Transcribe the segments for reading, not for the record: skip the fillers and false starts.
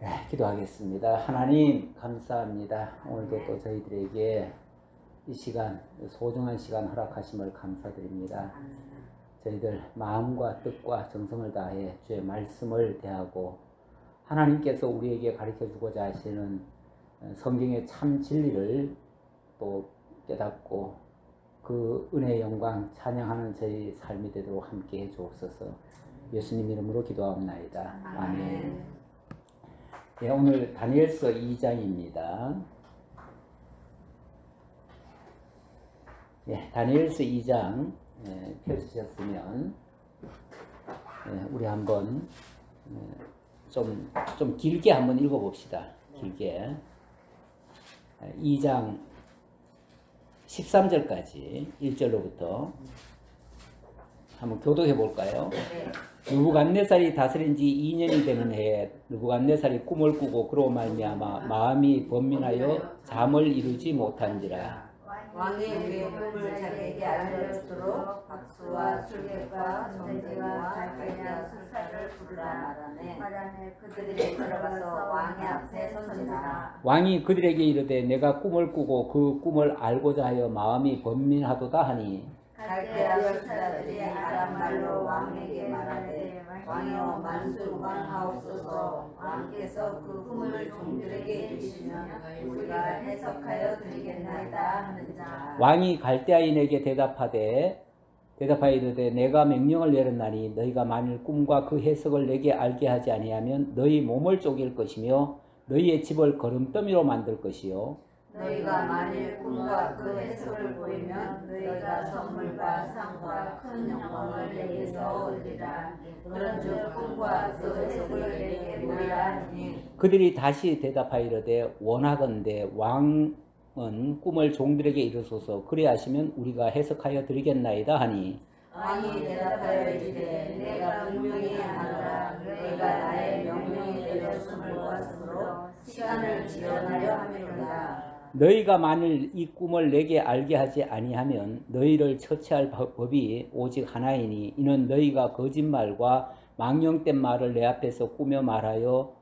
네, 기도하겠습니다. 하나님 감사합니다. 오늘도 또 저희들에게 이 시간, 소중한 시간 허락하심을 감사드립니다. 저희들 마음과 뜻과 정성을 다해 주의 말씀을 대하고 하나님께서 우리에게 가르쳐주고자 하시는 성경의 참 진리를 또 깨닫고 그 은혜의 영광 찬양하는 저희 삶이 되도록 함께 해주옵소서. 예수님 이름으로 기도하옵나이다. 아멘. 네, 오늘 다니엘서 2장입니다. 네, 다니엘서 2장 펼치셨으면 우리 한번 좀 길게 한번 읽어봅시다. 길게 2장 13절까지 1절로부터 한번 교독해 볼까요? 느부갓네살이 다스린 지 2년이 되는 해에 느부갓네살이 꿈을 꾸고 그로 말미암아 마음이 번민하여 잠을 이루지 못한지라. 왕이 그의 꿈을 자기에게 알려주도록 박수와 술객과 정제와 달걀과 술사를 부르라 말하네. 그들이 들어가서 왕의 앞에 선지라. 왕이 그들에게 이르되 내가 꿈을 꾸고 그 꿈을 알고자 하여 마음이 번민하도다 하니 갈대아 술사들이 아람 말로 왕에게 말하되 왕이여 만수무강하옵소서. 왕께서 그 꿈을 종들에게 이르시면 우리가 해석하여 드리겠나이다 하는자. 왕이 갈대아인에게 대답하되 이르되 내가 명령을 내렸나니 너희가 만일 꿈과 그 해석을 내게 알게 하지 아니하면 너희 몸을 쪼갤 것이며 너희의 집을 거름더미로 만들 것이요 너희가 만일 꿈과 그 해석을 보이면 너희가 선물과 상과 큰 영광을 내게서 얻으리라. 그런즉 꿈과 그 해석을 내게 보이라 하니 그들이 다시 대답하이르되 원하건대 왕은 꿈을 종들에게 이르소서. 그리하시면 우리가 해석하여 드리겠나이다 하니 왕이 대답하여 이르되 내가 분명히 아노라. 너희가 나의 명령이 내렸음을 보았으므로 시간을 지연하려 함이로다. 너희가 만일 이 꿈을 내게 알게 하지 아니하면 너희를 처치할 법이 오직 하나이니 이는 너희가 거짓말과 망령된 말을 내 앞에서 꾸며 말하여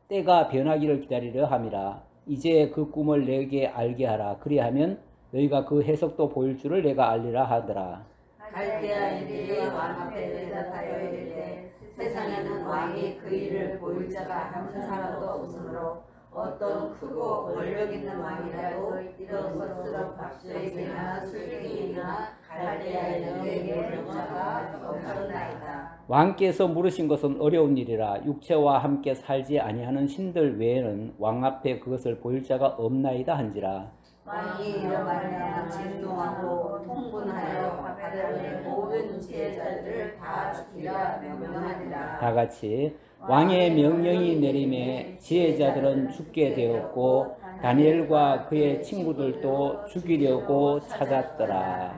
때가 변하기를 기다리려 함이라. 이제 그 꿈을 내게 알게 하라. 그리하면 너희가 그 해석도 보일 줄을 내가 알리라 하더라. 갈대아인들이 왕 앞에 대답하여 이르되 세상에는 왕이 그 일을 보일 자가 한 사람도 없으므로 어떤 크고 권력 있는 왕이라도 이런 것으로 박수에게나 술객이나 갈대아인에게 보일 자가 없었나이다. 왕께서 물으신 것은 어려운 일이라. 육체와 함께 살지 아니하는 신들 외에는 왕 앞에 그것을 보일 자가 없나이다 한지라. 왕이 이로 말미암아 진노하고 통분하여 바벨론의 모든 지혜자들을 다 죽이라 명령하니라. 다 같이 왕의 명령이 내림에 지혜자들은 죽게 되었고 다니엘과 그의 친구들도 죽이려고 찾았더라.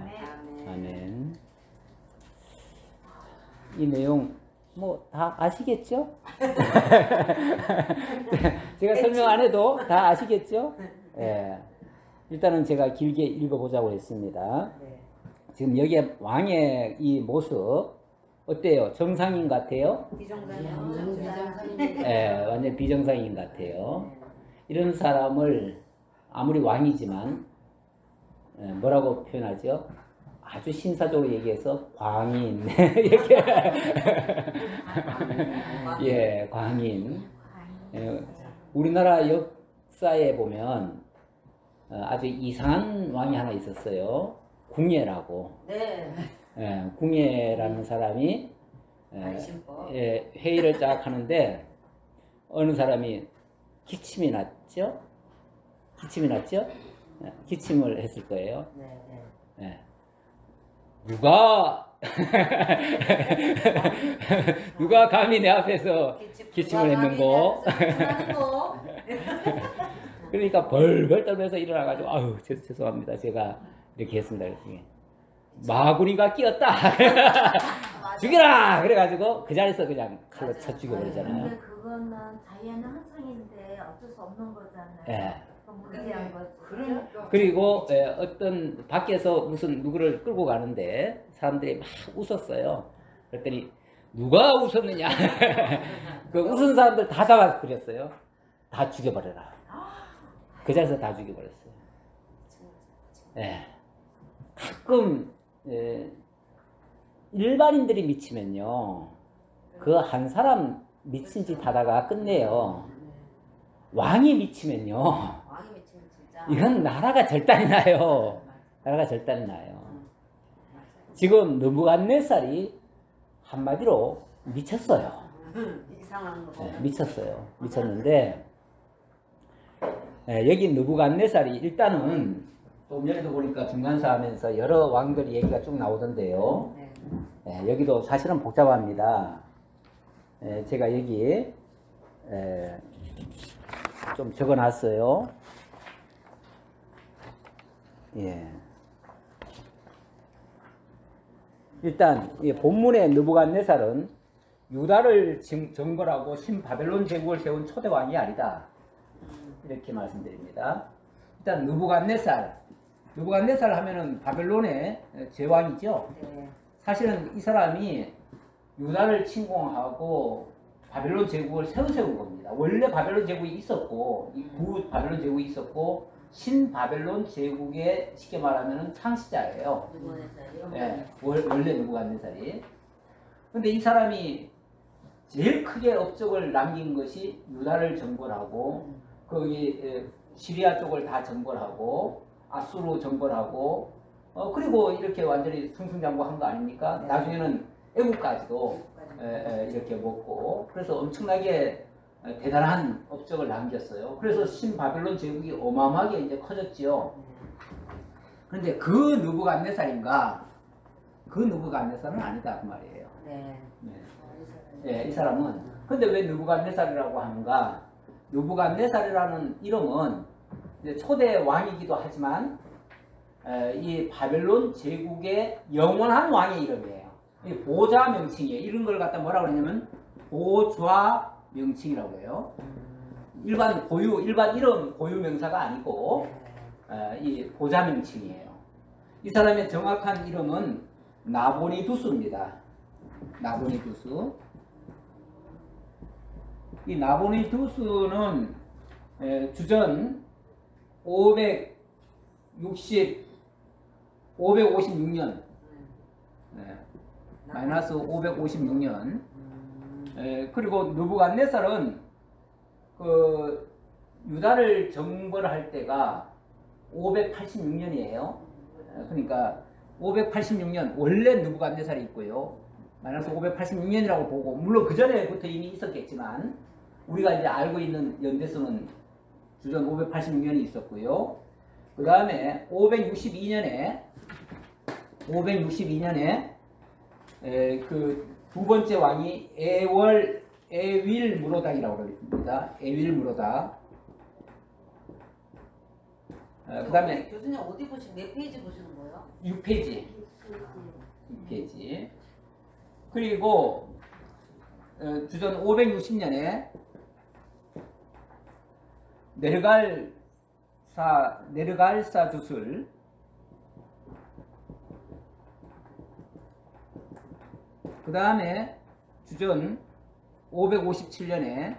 아멘. 이 내용 뭐 다 아시겠죠? 제가 설명 안 해도 다 아시겠죠? 예. 일단은 제가 길게 읽어보자고 했습니다. 지금 여기에 왕의 이 모습 어때요? 정상인 같아요? 비정상인. 예, 완전 비정상인 같아요. 이런 사람을 아무리 왕이지만 뭐라고 표현하죠? 아주 신사적으로 얘기해서 광인 이렇게 예, 광인. 우리나라 역사에 보면 아주 이상한 왕이 하나 있었어요. 궁예라고. 네. 예, 궁예라는 사람이 회의를 쫙 하는데 어느 사람이 기침이 났죠? 기침을 했을 거예요. 예. 누가 감히 내 앞에서 기침을 했는고? 그러니까 벌벌 떨면서 일어나가지고 아유 죄송합니다. 제가 이렇게 했습니다. 이렇게. 마구니가 끼었다. 죽여라. 그래가지고 그 자리에서 그냥 칼로 쳐 죽여버리잖아요. 근데 그거는 자연의 현상인데 어쩔 수 없는 거잖아요. 예. 무리한 거죠. 그리고 어떤 밖에서 무슨 누구를 끌고 가는데 사람들이 막 웃었어요. 그랬더니 누가 웃었느냐? 그 웃은 사람들 다 잡아버렸어요. 다 죽여버려라. 그 자리에서 다 죽여버렸어요. 예. 가끔 일반인들이 미치면요, 그 한 사람 미친 짓 하다가 끝내요. 왕이 미치면요, 왕이 미치면 진짜 이건 나라가 절단이 나요. 나라가 절단이 나요. 지금 느부갓네살이 한마디로 미쳤어요. 이상한 거. 미쳤어요. 미쳤는데 여기 느부갓네살이 일단은 좀 전에도 보니까 중간사 하면서 여러 왕들이 얘기가 쭉 나오던데요. 네. 여기도 사실은 복잡합니다. 제가 여기 좀 적어놨어요. 예. 일단 이 본문의 느부갓네살은 유다를 정벌하고 신바벨론 제국을 세운 초대 왕이 아니다. 이렇게 말씀드립니다. 일단 느부갓네살 하면은 바벨론의 제왕이죠. 네. 사실은 이 사람이 유다를 침공하고 바벨론 제국을 새로 세운 겁니다. 원래 바벨론 제국이 있었고, 이 구 바벨론 제국이 있었고, 신 바벨론 제국의 쉽게 말하면 창시자예요. 네, 원래 느부갓네살이. 근데 이 사람이 제일 크게 업적을 남긴 것이 유다를 정벌하고, 거기 시리아 쪽을 다 정벌하고, 아수르 정벌하고, 그리고 이렇게 완전히 승승장구한 거 아닙니까? 네. 나중에는 애국까지도 이렇게 먹고, 그래서 엄청나게 대단한 업적을 남겼어요. 그래서 신바벨론 제국이 어마어마하게 이제 커졌지요. 그런데 그 느부갓네살인가? 그 느부갓네살은 아니다 그 말이에요. 네. 네, 이 사람은. 근데 왜 느부갓네살이라고 하는가? 느부갓네살이라는 이름은 이제 초대 왕이기도 하지만 이 바벨론 제국의 영원한 왕의 이름이에요. 이 보좌 명칭이에요. 이런 걸 갖다 뭐라고 그러냐면 보좌 명칭이라고 해요. 일반 이름 고유 명사가 아니고 이 보좌 명칭이에요. 이 사람의 정확한 이름은 나보니두스입니다. 나보니두스. 이 나보니두스는 주전 556년 마이너스 556년. 그리고 느부갓네살은 그 유다를 정벌할 때가 586년이에요. 그러니까 586년 원래 느부갓네살이 있고요. 마이너스 586년이라고 보고, 물론 그 전에부터 이미 있었겠지만 우리가 이제 알고 있는 연대수는 주전 586년이 있었고요. 그 다음에 562년에 그 두 번째 왕이 에윌무로닥이라고 그럽니다. 에윌무로닥. 그 다음에 교수님 어디 몇 페이지 보시는 거예요? 6페이지. 6페이지. 그리고 주전 560년에 네르갈사 주술, 그 다음에 주전 557년에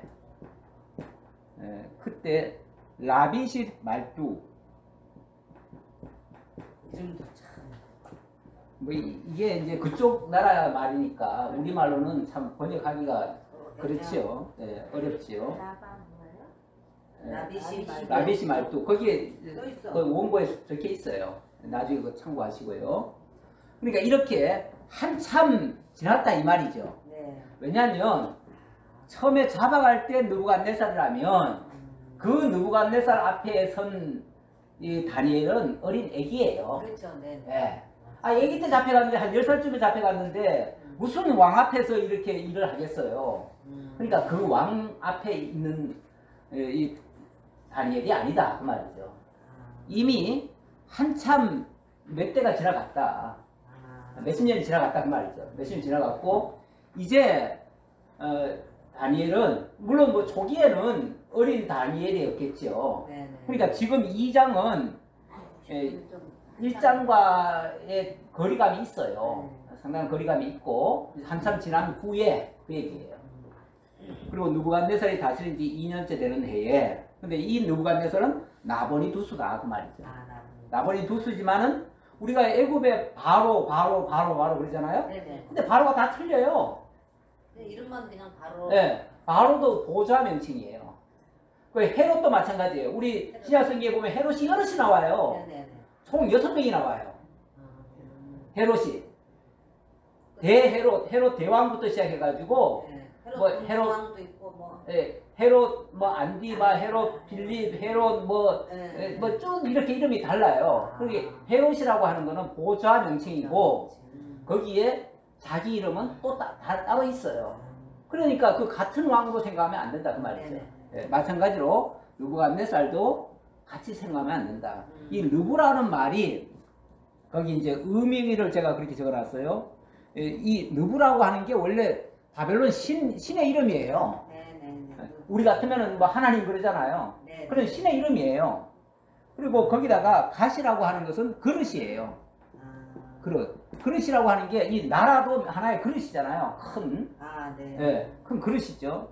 그때 라비시 말두, 뭐 이게 이제 그쪽 나라 말이니까 우리말로는 참 번역하기가 그렇지요. 네, 어렵지요. 라비시 말두. 거기에 그 원고에 적혀 있어요. 나중에 그거 참고하시고요. 그러니까 이렇게 한참 지났다 이 말이죠. 네. 왜냐하면 처음에 잡아갈 때 느부갓네살이라면 그 느부갓네살 앞에 선 이 다니엘은 어린 애기예요. 그렇죠. 네. 네. 애기 때 잡혀갔는데 한 10살쯤에 잡혀갔는데 무슨 왕 앞에서 이렇게 일을 하겠어요. 그러니까 그 왕 앞에 있는 이 다니엘이 아니다 그 말이죠. 이미 한참 몇 대가 지나갔다. 몇십 년이 지나갔다 그 말이죠. 몇십 년 지나갔고 이제 다니엘은 물론 뭐 초기에는 어린 다니엘이었겠죠. 네네. 그러니까 지금 2장은 1장과의 거리감이 있어요. 상당한 거리감이 있고 한참 지난 후에 그 얘기예요. 그리고 느부갓네살이 다스린 지 2년째 되는 해에, 근데 이 느부갓네살은 나보니 두수다 그 말이죠. 나보니 두수지만은 우리가 애굽에 바로 그러잖아요. 네네. 근데 바로가 다 틀려요. 이름만 그냥 바로. 네, 바로도 보좌 명칭이에요. 그 헤롯도 마찬가지예요. 우리 신약성경에 보면 헤롯이 여럿이 나와요. 네네네. 총 6명이 나와요. 헤롯이. 헤롯 대왕부터 시작해가지고, 네. 뭐, 헤롯 왕도 있고 뭐. 예, 헤롯 뭐 안디바, 헤롯 빌립, 헤롯 네. 뭐 쭉 이렇게 이름이 달라요. 그게 헤롯이라고 하는 거는 보좌 명칭이고, 거기에 자기 이름은 또 따로 있어요. 그러니까 그 같은 왕으로 생각하면 안 된다 그 말이죠. 예, 마찬가지로 느부갓네살도 같이 생각하면 안 된다. 이 느부라는 말이 거기 이제 의미를 제가 그렇게 적어놨어요. 예, 이 느부라고 하는 게 원래 바벨론 신의 이름이에요. 네네네. 우리 같으면은 뭐 하나님 그러잖아요. 네. 그런 신의 이름이에요. 그리고 거기다가 갓이라고 하는 것은 그릇이에요. 그릇이라고 하는 게 이 나라도 하나의 그릇이잖아요. 큰, 네. 예, 큰 그릇이죠.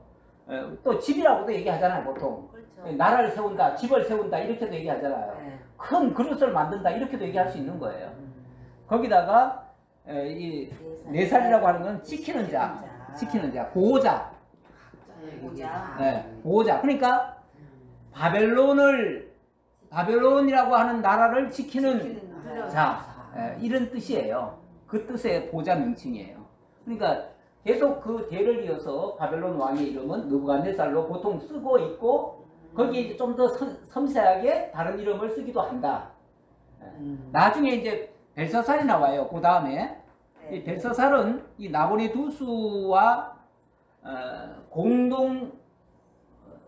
또 집이라고도 얘기하잖아요, 보통. 그렇죠. 나라를 세운다, 집을 세운다 이렇게도 얘기하잖아요. 네. 큰 그릇을 만든다 이렇게도 얘기할 수 있는 거예요. 거기다가 이 4살이라고 하는 건 지키는 자, 보호자. 보자. 네, 보호자. 그러니까 바벨론이라고 하는 나라를 지키는 자, 이런 뜻이에요. 그 뜻의 보좌 명칭이에요. 그러니까 계속 그 대를 이어서 바벨론 왕의 이름은 느부갓네살로 보통 쓰고 있고, 거기에 이제 좀 더 섬세하게 다른 이름을 쓰기도 한다. 나중에 이제 벨사살이 나와요. 그 다음에 이 벨사살은 이 나보니 두수와 공동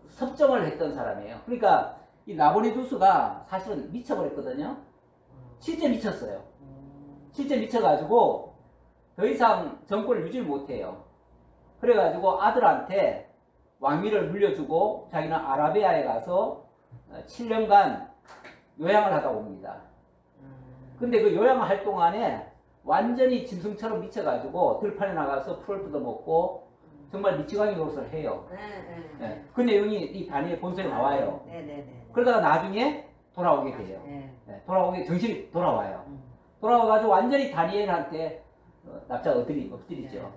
섭정을 했던 사람이에요. 그러니까 이 나보니 두수가 사실은 미쳐버렸거든요. 실제 미쳤어요. 실제 미쳐가지고 더 이상 정권을 유지를 못해요. 그래가지고 아들한테 왕위를 물려주고 자기는 아라비아에 가서 7년간 요양을 하다 옵니다. 근데 그 요양을 할 동안에 완전히 짐승처럼 미쳐가지고 들판에 나가서 풀을 뜯어먹고 정말 미치광이 노릇을 해요. 네. 그 내용이 이 다니엘 본서에 나와요. 그러다가 나중에 돌아오게 돼요. 네, 돌아오게 정신이 돌아와요. 돌아와가지고 완전히 다니엘한테 납작 엎드리죠.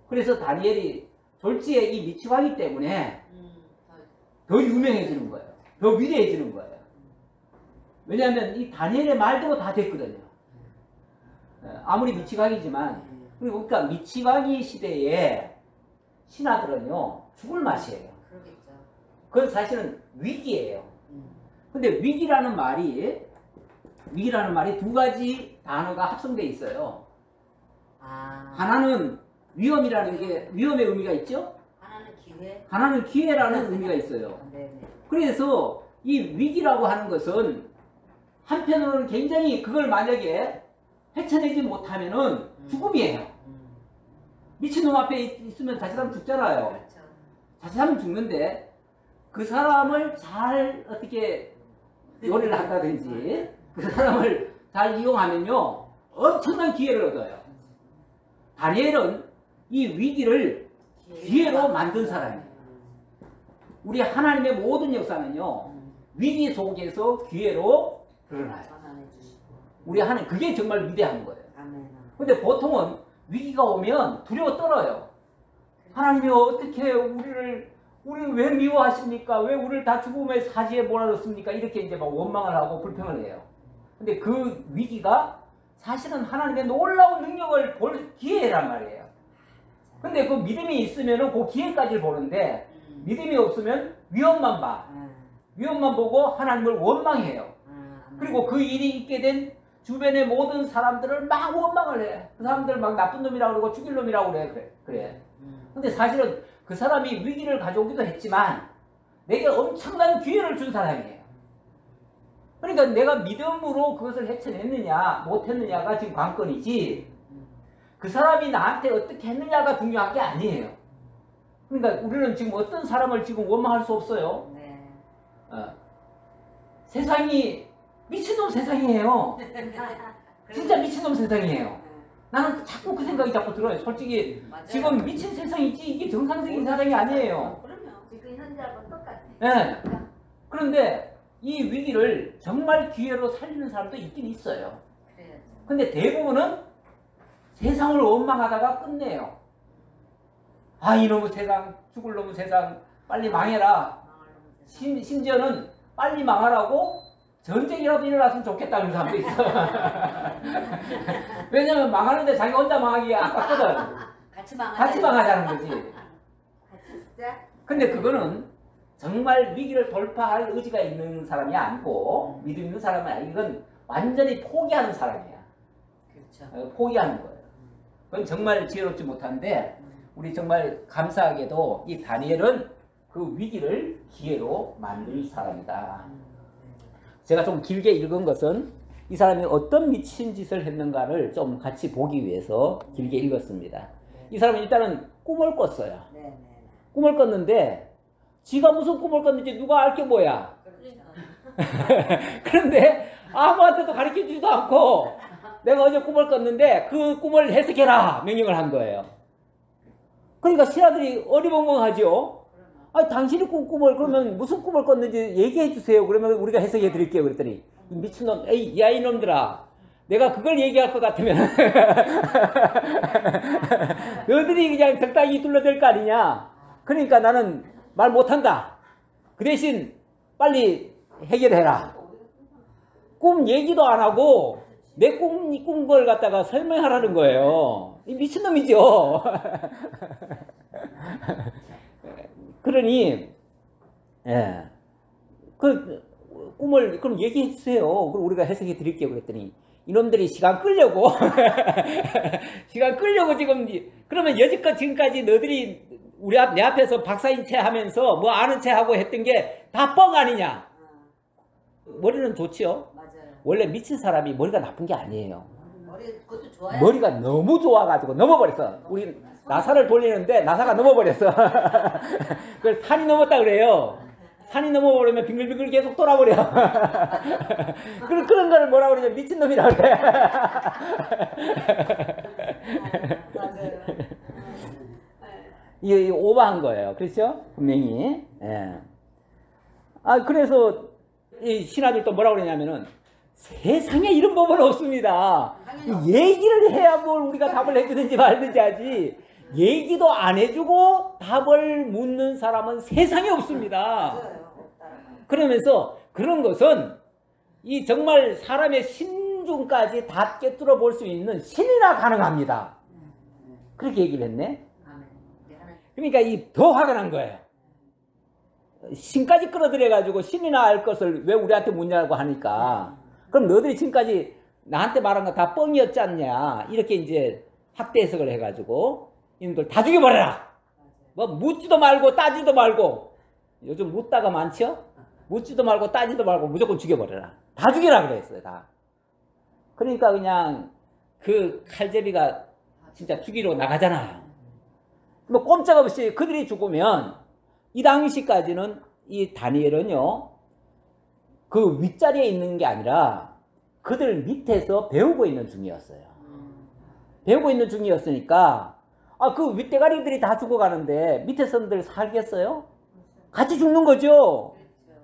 그래서 다니엘이 졸지에 이 미치광이 때문에 더 유명해지는 거예요. 더 위대해지는 거예요. 왜냐하면 이 다니엘의 말대로 다 됐거든요. 아무리 미치광이지만, 그러니까 미치광이 시대에 신하들은요 죽을 맛이에요. 그건 사실은 위기예요. 근데 위기라는 말이 두 가지 단어가 합성되어 있어요. 하나는 위험이라는 게 위험의 의미가 있죠. 하나는 기회라는 의미가 있어요. 그래서 이 위기라고 하는 것은 한편으로는 굉장히 그걸 만약에 헤쳐내지 못하면은 죽음이에요. 미친놈 앞에 있으면 자칫하면 죽잖아요. 자칫하면 죽는데 그 사람을 잘 어떻게 요리를 한다든지 그 사람을 잘 이용하면요 엄청난 기회를 얻어요. 다니엘은 이 위기를 기회로 만든 사람이에요. 우리 하나님의 모든 역사는요 위기 속에서 기회로 드러나요. 우리 하나님 그게 정말 위대한 거예요. 근데 보통은 위기가 오면 두려워 떨어요. 하나님이 어떻게 우리를 왜 미워하십니까? 왜 우리를 다 죽음의 사지에 몰아넣습니까? 이렇게 이제 막 원망을 하고 불평을 해요. 근데 그 위기가 사실은 하나님의 놀라운 능력을 볼 기회란 말이에요. 근데 그 믿음이 있으면은 그 기회까지 보는데 믿음이 없으면 위험만 봐. 위험만 보고 하나님을 원망해요. 그리고 그 일이 있게 된 주변의 모든 사람들을 막 원망을 해. 그 사람들 막 나쁜 놈이라고 그러고 죽일 놈이라고 그래. 근데 사실은 그 사람이 위기를 가져오기도 했지만 내게 엄청난 기회를 준 사람이에요. 그러니까 내가 믿음으로 그것을 헤쳐냈느냐 못했느냐가 지금 관건이지 그 사람이 나한테 어떻게 했느냐가 중요한 게 아니에요. 그러니까 우리는 지금 어떤 사람을 지금 원망할 수 없어요. 세상이 미친놈 세상이에요. 진짜 미친놈 세상이에요. 나는 자꾸 그 생각이 자꾸 들어요. 솔직히 맞아요. 지금 미친 세상이지 이게 정상적인 사상이 아니에요. 그럼요. 지금 현재하고 똑같아. 예. 그런데 이 위기를 정말 기회로 살리는 사람도 있긴 있어요. 그래야죠. 근데 대부분은 세상을 원망하다가 끝내요. 아, 이놈의 세상, 죽을 놈의 세상, 빨리 망해라. 심지어는 빨리 망하라고 전쟁이라도 일어났으면 좋겠다는 사람도 있어. 왜냐면 망하는데 자기 혼자 망하기가 아깝거든. 같이 망하자는 거지. 진짜? 근데 그거는 정말 위기를 돌파할 의지가 있는 사람이 아니고 믿음 있는 사람이 아니고 이건 완전히 포기하는 사람이야. 그렇죠. 포기하는 거예요. 그건 정말 지혜롭지 못한데 우리 정말 감사하게도 이 다니엘은 그 위기를 기회로 만들 사람이다. 제가 좀 길게 읽은 것은 이 사람이 어떤 미친 짓을 했는가를 좀 같이 보기 위해서 길게 읽었습니다. 이 사람은 일단은 꿈을 꿨어요. 네. 꿈을 꿨는데 지가 무슨 꿈을 꿨는지 누가 알 게 뭐야. 그런데 아무한테도 가르쳐주지도 않고 내가 어제 꿈을 꿨는데 그 꿈을 해석해라 명령을 한 거예요. 그러니까 신하들이 어리벙벙하죠. 아니 당신이 꿈을 그러면 무슨 꿈을 꿨는지 얘기해 주세요. 그러면 우리가 해석해 드릴게요. 그랬더니 미친놈, 에이 야 이놈들아, 내가 그걸 얘기할 것 같으면 너희들이 그냥 적당히 둘러댈 거 아니냐. 그러니까 나는 말 못한다. 그 대신 빨리 해결해라. 꿈 얘기도 안 하고 내 꾼 걸 갖다가 설명하라는 거예요. 이 미친놈이죠. 그러니 그 꿈을 그럼 얘기해 주세요. 그럼 우리가 해석해 드릴게요. 그랬더니 이놈들이 시간 끌려고 시간 끌려고 지금 그러면 여지껏 지금까지 너희들이 내 앞에서 박사인 체 하면서 뭐 아는 체 하고 했던 게 다 뻥 아니냐. 머리는 좋지요. 맞아요. 원래 미친 사람이 머리가 나쁜 게 아니에요. 그것도 좋아요. 머리가 너무 좋아가지고 넘어버렸어. 우리 나사를 돌리는데 나사가 넘어버렸어. 그걸 산이 넘었다 그래요. 산이 넘어버리면 빙글빙글 계속 돌아버려. 그런 거를 뭐라 그러냐, 미친놈이라 그래. 맞아요. 이게 오버한 거예요. 그렇죠? 분명히. 예. 아, 그래서 이 신하들도 뭐라 그러냐면은 세상에 이런 법은 없습니다. 얘기를 해야 뭘 우리가 답을 해주든지 말든지 하지. 얘기도 안 해주고 답을 묻는 사람은 세상에 없습니다. 그러면서 그런 것은 이 정말 사람의 심중까지 다 꿰뚫어 볼 수 있는 신이나 가능합니다. 그렇게 얘기를 했네. 그러니까 이 더 화가 난 거예요. 신까지 끌어들여가지고 신이나 알 것을 왜 우리한테 묻냐고 하니까 그럼 너희들이 지금까지 나한테 말한 거 다 뻥이었지 않냐. 이렇게 이제 확대 해석을 해가지고 이놈들 다 죽여버려라. 뭐 묻지도 말고 따지도 말고. 요즘 묻다가 많죠? 묻지도 말고 따지도 말고 무조건 죽여버려라. 다 죽여라 그랬어요. 다. 그러니까 그냥 그 칼제비가 진짜 죽이러 나가잖아요. 뭐 꼼짝없이 그들이 죽으면 이 당시까지는 이 다니엘은요 그 윗자리에 있는 게 아니라 그들 밑에서 배우고 있는 중이었어요. 배우고 있는 중이었으니까 그 윗대가리들이 다 죽어가는데 밑에 선들 살겠어요? 같이 죽는 거죠.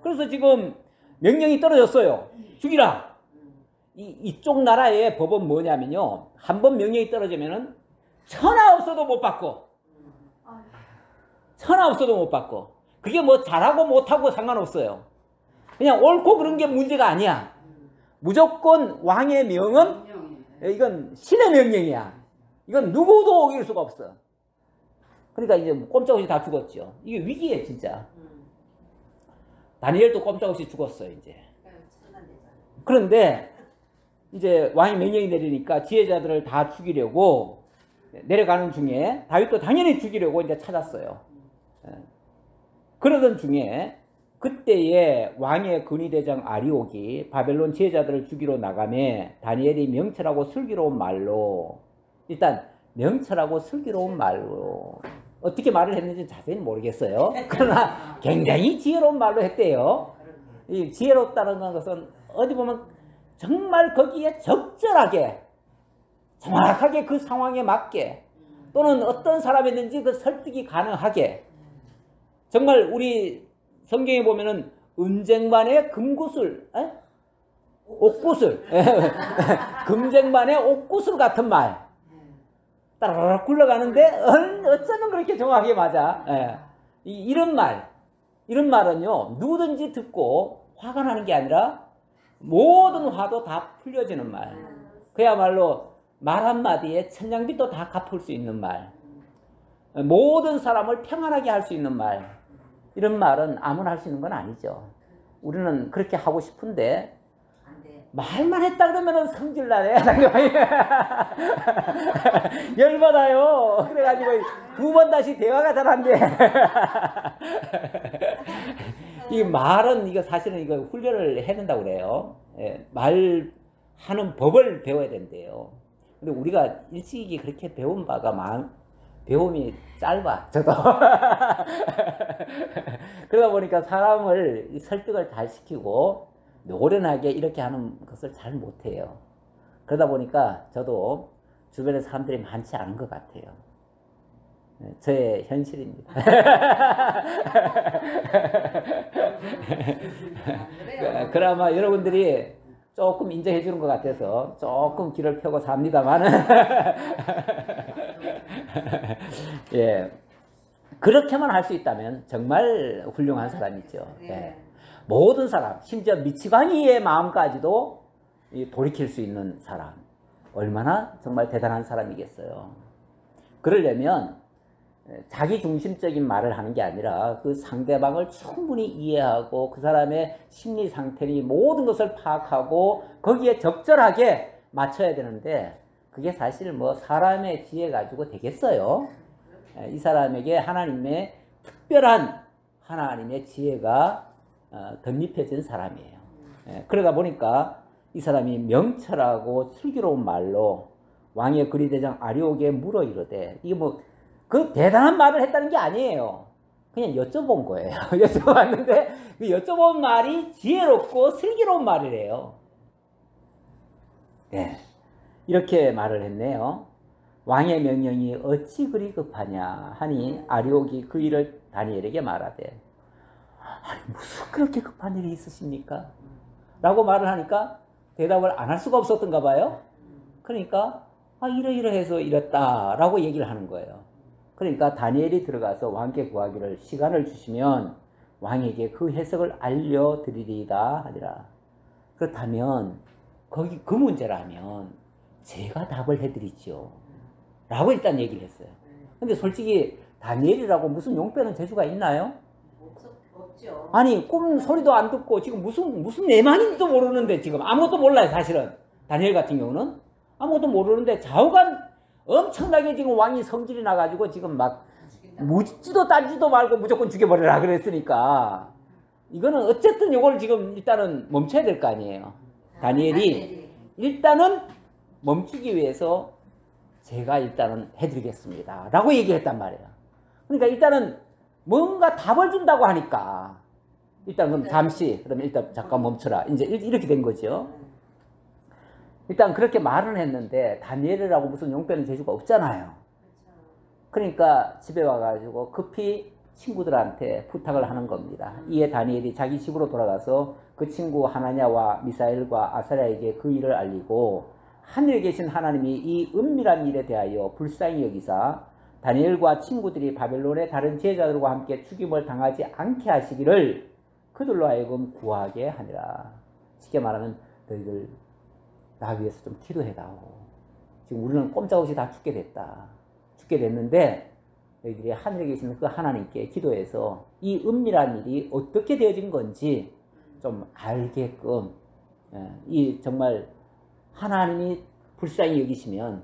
그래서 지금 명령이 떨어졌어요. 죽이라. 이쪽 나라의 법은 뭐냐면요, 한번 명령이 떨어지면은 천하 없어도 못 받고, 천하 없어도 못 받고. 그게 뭐 잘하고 못하고 상관없어요. 그냥 옳고 그런 게 문제가 아니야. 무조건 왕의 명은 이건 신의 명령이야. 이건 누구도 어길 수가 없어. 그러니까 이제 꼼짝없이 다 죽었죠. 이게 위기예요, 진짜. 다니엘도 꼼짝없이 죽었어요, 이제. 그런데 이제 왕이 명령이 내리니까 지혜자들을 다 죽이려고 내려가는 중에 다윗도 당연히 죽이려고 이제 찾았어요. 그러던 중에 그때의 왕의 근위대장 아리옥이 바벨론 지혜자들을 죽이러 나가매 다니엘이 명철하고 슬기로운 말로, 일단 명철하고 슬기로운 말로 어떻게 말을 했는지 자세히는 모르겠어요. 그러나 굉장히 지혜로운 말로 했대요. 이 지혜롭다는 것은 어디 보면 정말 거기에 적절하게 정확하게 그 상황에 맞게 또는 어떤 사람이든지 그 설득이 가능하게 정말 우리 성경에 보면은 은쟁반의 금구슬, 옥구슬, 금쟁반의 옥구슬 같은 말 따라락 굴러가는데 어쩌면 그렇게 정확하게 맞아. 이런 말은요 누구든지 듣고 화가 나는 게 아니라 모든 화도 다 풀려지는 말. 그야말로 말 한마디에 천냥빚도 다 갚을 수 있는 말. 모든 사람을 평안하게 할 수 있는 말. 이런 말은 아무나 할 수 있는 건 아니죠. 우리는 그렇게 하고 싶은데 말만 했다 그러면은 성질나네. 열받아요. 그래가지고 2번 다시 대화가 잘 안 돼. 이 말은 이거 사실은 이거 훈련을 해야 된다고 그래요. 말하는 법을 배워야 된대요. 근데 우리가 일찍이 그렇게 배운 바가 배움이 짧아. 저도. 그러다 보니까 사람을 설득을 잘 시키고 노련하게 이렇게 하는 것을 잘 못해요. 그러다 보니까 저도 주변에 사람들이 많지 않은 것 같아요. 저의 현실입니다. 그나마 여러분들이 조금 인정해 주는 것 같아서 조금 길을 펴고 삽니다만은 예, 그렇게만 할 수 있다면 정말 훌륭한 사람이죠. 예. 모든 사람, 심지어 미치광이의 마음까지도 돌이킬 수 있는 사람, 얼마나 정말 대단한 사람이겠어요. 그러려면 자기 중심적인 말을 하는 게 아니라 그 상대방을 충분히 이해하고 그 사람의 심리 상태니 모든 것을 파악하고 거기에 적절하게 맞춰야 되는데 그게 사실 뭐 사람의 지혜 가지고 되겠어요? 이 사람에게 하나님의 특별한 하나님의 지혜가 덧입혀진 사람이에요. 그러다 보니까 이 사람이 명철하고 슬기로운 말로 왕의 그리대장 아리옥에 물어 이르되, 이게 뭐 그 대단한 말을 했다는 게 아니에요. 그냥 여쭤본 거예요. 여쭤봤는데 그 여쭤본 말이 지혜롭고 슬기로운 말이래요. 네. 이렇게 말을 했네요. 왕의 명령이 어찌 그리 급하냐 하니 아리옥이 그 일을 다니엘에게 말하되, 아니 무슨 그렇게 급한 일이 있으십니까? 라고 말을 하니까 대답을 안 할 수가 없었던가 봐요. 그러니까 이러이러해서 이랬다 라고 얘기를 하는 거예요. 그러니까 다니엘이 들어가서 왕께 구하기를 시간을 주시면 왕에게 그 해석을 알려드리리이다 하니라. 그렇다면 거기 그 문제라면 제가 답을 해드리죠 라고 일단 얘기를 했어요. 근데 솔직히 다니엘이라고 무슨 용빼는 재주가 있나요? 없죠. 아니 꿈 소리도 안 듣고 지금 무슨 내만인지도 모르는데 지금 아무것도 몰라요. 사실은 다니엘 같은 경우는 아무것도 모르는데 좌우간 엄청나게 지금 왕이 성질이 나가지고 지금 막 묻지도 따지도 말고 무조건 죽여버려라 그랬으니까 이거는 어쨌든 이걸 지금 일단은 멈춰야 될 거 아니에요. 다니엘이 일단은 멈추기 위해서 제가 일단은 해드리겠습니다 라고 얘기했단 말이에요. 그러니까 일단은 뭔가 답을 준다고 하니까 일단 그럼 잠시 그러면 일단 잠깐 멈춰라 이제 이렇게 된 거죠. 일단 그렇게 말은 했는데 다니엘이라고 무슨 용빼는 재주가 없잖아요. 그러니까 집에 와가지고 급히 친구들한테 부탁을 하는 겁니다. 이에 다니엘이 자기 집으로 돌아가서 그 친구 하나냐와 미사엘과 아사랴에게 그 일을 알리고 하늘에 계신 하나님이 이 은밀한 일에 대하여 불쌍히 여기사 다니엘과 친구들이 바벨론의 다른 제자들과 함께 죽임을 당하지 않게 하시기를 그들로 하여금 구하게 하니라. 쉽게 말하면 너희들 나 위해서 좀 기도해다오. 지금 우리는 꼼짝없이 다 죽게 됐다. 죽게 됐는데 너희들이 하늘에 계시는 그 하나님께 기도해서 이 은밀한 일이 어떻게 되어진 건지 좀 알게끔 이 정말 하나님이 불쌍히 여기시면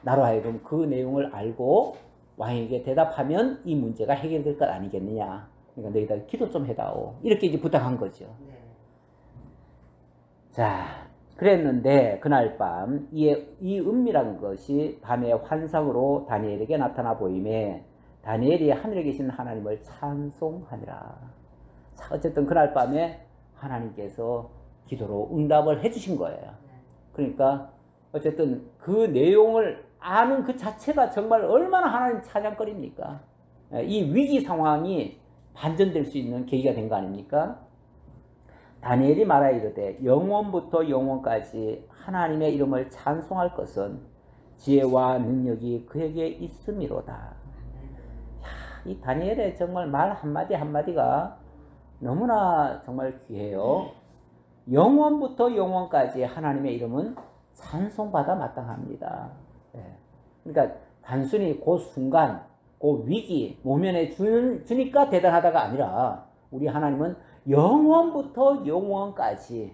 나로 하여금 그 내용을 알고 왕에게 대답하면 이 문제가 해결될 것 아니겠느냐. 그러니까 너희들 기도 좀 해다오. 이렇게 이제 부탁한 거죠. 네. 자, 그랬는데 그날 밤 이 은밀한 것이 밤의 환상으로 다니엘에게 나타나 보임에 다니엘이 하늘에 계신 하나님을 찬송하니라. 자, 어쨌든 그날 밤에 하나님께서 기도로 응답을 해주신 거예요. 그러니까 어쨌든 그 내용을 아는 그 자체가 정말 얼마나 하나님 찬양거리입니까? 이 위기 상황이 반전될 수 있는 계기가 된 거 아닙니까? 다니엘이 말하 이르되 영원부터 영원까지 하나님의 이름을 찬송할 것은 지혜와 능력이 그에게 있음이로다. 이 다니엘의 정말 말 한마디 한마디가 너무나 정말 귀해요. 영원부터 영원까지 하나님의 이름은 찬송받아 마땅합니다. 그러니까 단순히 그 순간, 그 위기, 모면에 주니까 대단하다가 아니라 우리 하나님은 영원부터 영원까지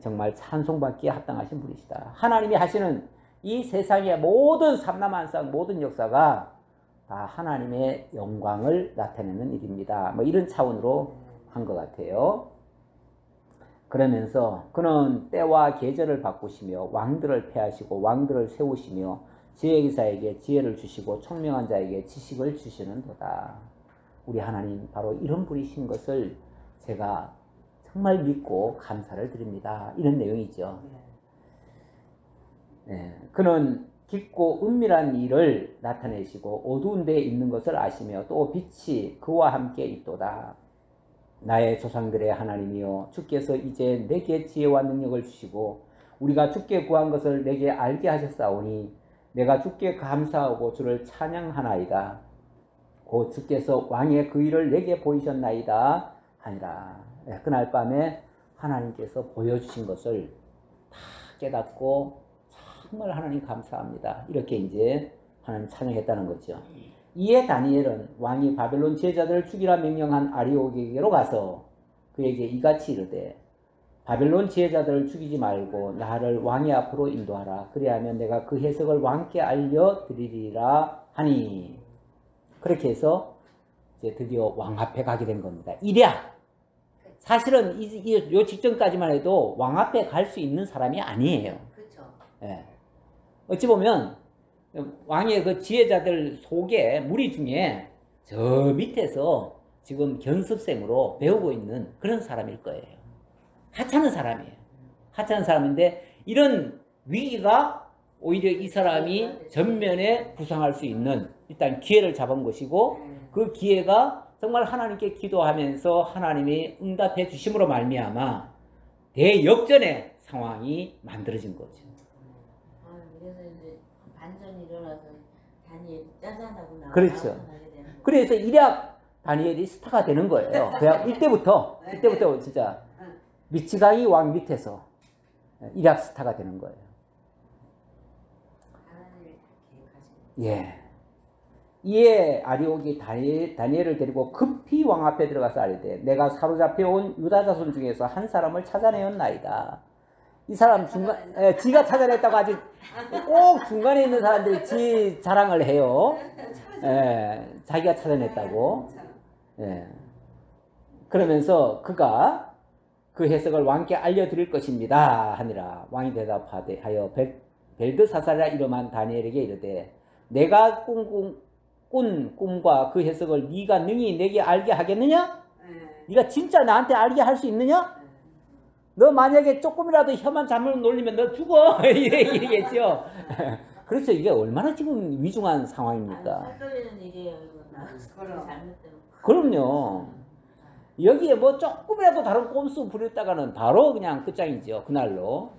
정말 찬송받기에 합당하신 분이시다. 하나님이 하시는 이 세상의 모든 삼라만상 모든 역사가 다 하나님의 영광을 나타내는 일입니다. 뭐 이런 차원으로 한 것 같아요. 그러면서 그는 때와 계절을 바꾸시며 왕들을 폐하시고 왕들을 세우시며 지혜기사에게 지혜를 주시고 총명한 자에게 지식을 주시는도다. 우리 하나님 바로 이런 분이신 것을 제가 정말 믿고 감사를 드립니다. 이런 내용이죠. 그는 깊고 은밀한 일을 나타내시고 어두운 데에 있는 것을 아시며 또 빛이 그와 함께 있도다. 나의 조상들의 하나님이여 주께서 이제 내게 지혜와 능력을 주시고 우리가 주께 구한 것을 내게 알게 하셨사오니 내가 주께 감사하고 주를 찬양하나이다. 곧 주께서 왕의 그 일을 내게 보이셨나이다 하니라. 그날 밤에 하나님께서 보여주신 것을 다 깨닫고 정말 하나님 감사합니다. 이렇게 이제 하나님 찬양했다는 거죠. 이에 다니엘은 왕이 바벨론 지혜자들을 죽이라 명령한 아리옥에게로 가서 그에게 이같이 이르되 바벨론 지혜자들을 죽이지 말고 나를 왕의 앞으로 인도하라. 그리하면 내가 그 해석을 왕께 알려드리리라 하니. 그렇게 해서 이제 드디어 왕 앞에 가게 된 겁니다. 이랴. 사실은 요 직전까지만 해도 왕 앞에 갈 수 있는 사람이 아니에요. 그렇죠. 예. 어찌 보면 왕의 그 지혜자들 속에 무리 중에 저 밑에서 지금 견습생으로 배우고 있는 그런 사람일 거예요. 하찮은 사람이에요. 하찮은 사람인데 이런 위기가 오히려 이 사람이 전면에 부상할 수 있는 일단 기회를 잡은 것이고 그 기회가 정말 하나님께 기도하면서 하나님이 응답해 주심으로 말미암아 대역전의 상황이 만들어진 거죠. 그래서 이제 반전이 일어나서 다니엘이 짜잔하고 나와. 그렇죠. 그래서 일약 다니엘이 스타가 되는 거예요. 그냥 이때부터 진짜 미치가이 왕 밑에서 일약 스타가 되는 거예요. 예. 이에 아리옥이 다니엘을 데리고 급히 왕 앞에 들어가서 아뢰되 내가 사로잡혀온 유다 자손 중에서 한 사람을 찾아내었나이다. 이 사람 지가 찾아냈다고 아직 꼭 중간에 있는 사람들이 지 자랑을 해요. 자기가 찾아냈다고. 그러면서 그가 그 해석을 왕께 알려드릴 것입니다 하니라. 왕이 대답하여 벨드사살이라 이름한 다니엘에게 이르되 내가 꾼 꿈과 그 해석을 네가 능히 내게 알게 하겠느냐? 네가 진짜 나한테 알게 할 수 있느냐? 너 만약에 조금이라도 혀만 잘못 놀리면 너 죽어. 이러겠죠. 그렇죠. 이게 얼마나 지금 위중한 상황입니까? 살떨리는 일이에요. 그럼요. 여기에 뭐 조금이라도 다른 꼼수 부렸다가는 바로 그냥 끝장이죠. 그날로.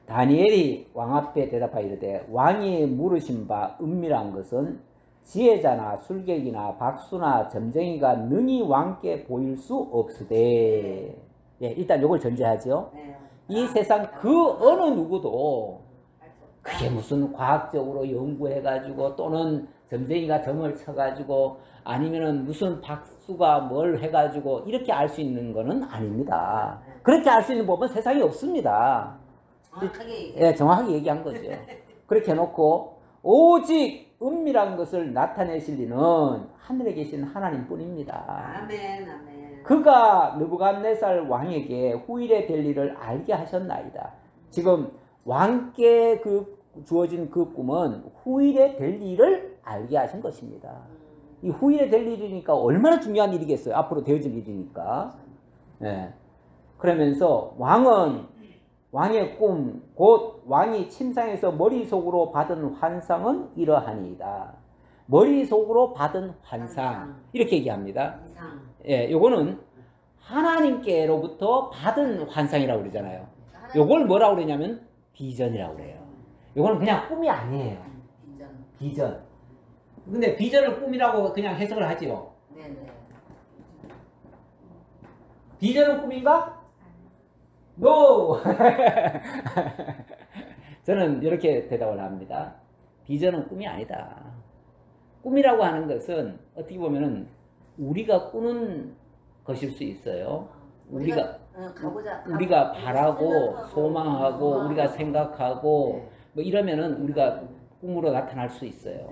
다니엘이 왕 앞에 대답하여 이르되 왕이 물으신 바 은밀한 것은 지혜자나 술객이나 박수나 점쟁이가 능히 왕께 보일 수 없으되. 일단 요걸 전제하죠. 이 세상 그 어느 누구도 그게 무슨 과학적으로 연구해가지고 또는 점쟁이가 점을 쳐가지고 아니면은 무슨 박수가 뭘 해가지고 이렇게 알 수 있는 거는 아닙니다. 그렇게 알 수 있는 법은 세상에 없습니다. 정확하게 얘기한 거죠. 그렇게 해놓고 오직 은밀한 것을 나타내실 리는 하늘에 계신 하나님 뿐입니다. 아멘, 아멘. 그가 느부갓네살 왕에게 후일에 될 일을 알게 하셨나이다. 지금 왕께 주어진 그 꿈은 후일에 될 일을 알게 하신 것입니다. 이 후일에 될 일이니까 얼마나 중요한 일이겠어요. 앞으로 되어질 일이니까. 그러면서 왕은 왕의 꿈, 곧 왕이 침상에서 머릿속으로 받은 환상은 이러하니이다. 머릿속으로 받은 환상. 이렇게 얘기합니다. 이상. 예, 요거는 하나님께로부터 받은 환상이라고 그러잖아요. 요걸 뭐라고 그러냐면 비전이라고 그래요. 요거는 그냥 꿈이 아니에요. 비전. 비전. 근데 비전을 꿈이라고 그냥 해석을 하지요. 네네. 비전은 꿈인가? NO! 저는 이렇게 대답을 합니다. 비전은 꿈이 아니다. 꿈이라고 하는 것은 어떻게 보면은 우리가 꾸는 것일 수 있어요. 우리가 바라고 소망하고 우리가 생각하고 뭐 이러면은 우리가 꿈으로 나타날 수 있어요.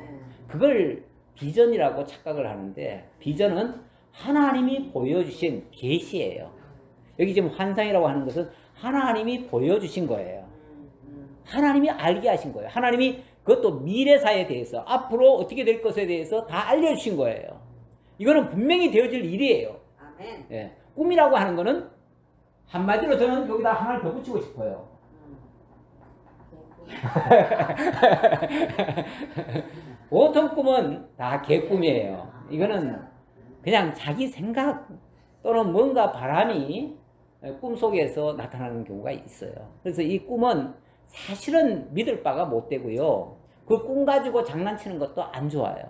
그걸 비전이라고 착각을 하는데 비전은 하나님이 보여주신 계시예요. 여기 지금 환상이라고 하는 것은 하나님이 보여주신 거예요. 하나님이 알게 하신 거예요. 하나님이 그것도 미래사에 대해서 앞으로 어떻게 될 것에 대해서 다 알려주신 거예요. 이거는 분명히 되어질 일이에요. 아멘. 예. 꿈이라고 하는 거는 한마디로 저는 여기다 하나를 더 붙이고 싶어요. 보통 꿈은 다 개꿈이에요. 이거는 그냥 자기 생각 또는 뭔가 바람이 꿈속에서 나타나는 경우가 있어요. 그래서 이 꿈은 사실은 믿을 바가 못 되고요. 그 꿈 가지고 장난치는 것도 안 좋아요.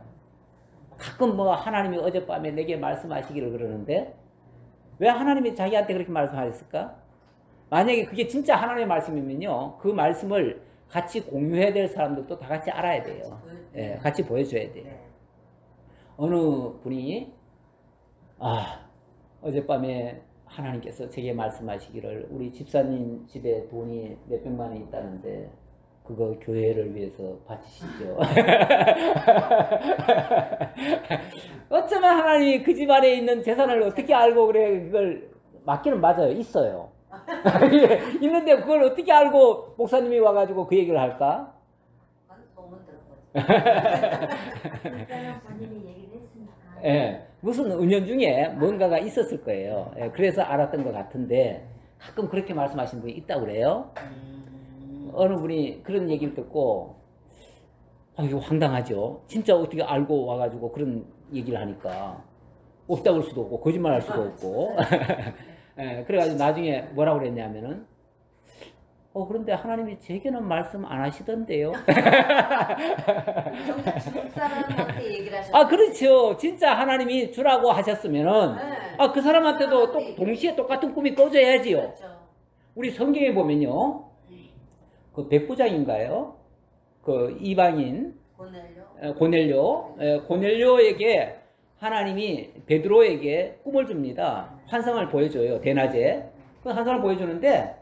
가끔 뭐 하나님이 어젯밤에 내게 말씀하시기를 그러는데 왜 하나님이 자기한테 그렇게 말씀하셨을까? 만약에 그게 진짜 하나님의 말씀이면요. 그 말씀을 같이 공유해야 될 사람들도 다 같이 알아야 돼요. 예, 같이 보여줘야 돼요. 어느 분이 어젯밤에 하나님께서 제게 말씀하시기를 우리 집사님 집에 돈이 몇백만 원 있다는데 그거 교회를 위해서 바치시죠. 어쩌면 하나님이 그 집 안에 있는 재산을 어떻게 알고 그래. 그걸 맞기는 맞아요. 있어요. 있는데 그걸 어떻게 알고 목사님이 와가지고 그 얘기를 할까? 소문 들어보죠. 본인이 얘기를 했으니까. 예, 무슨 은연 중에 뭔가가 있었을 거예요. 예, 그래서 알았던 것 같은데 가끔 그렇게 말씀하시는 분이 있다고 그래요. 어느 분이 그런 얘기를 듣고 이거 황당하죠. 진짜 어떻게 알고 와가지고 그런 얘기를 하니까 없다고 할 수도 없고 거짓말 할 수도 없고 예, 그래가지고 나중에 뭐라고 그랬냐면은 그런데 하나님이 제게는 말씀 안 하시던데요. 정작 집사람한테 얘기를 하셨어요. 그렇죠. 진짜 하나님이 주라고 하셨으면은 그 사람한테도 또 동시에 똑같은 꿈이 꺼져야지요. 그렇죠. 우리 성경에 보면요. 그 백부장인가요? 그 이방인 고넬료에게 하나님이 베드로에게 꿈을 줍니다. 환상을 보여줘요. 대낮에. 그 환상을 보여주는데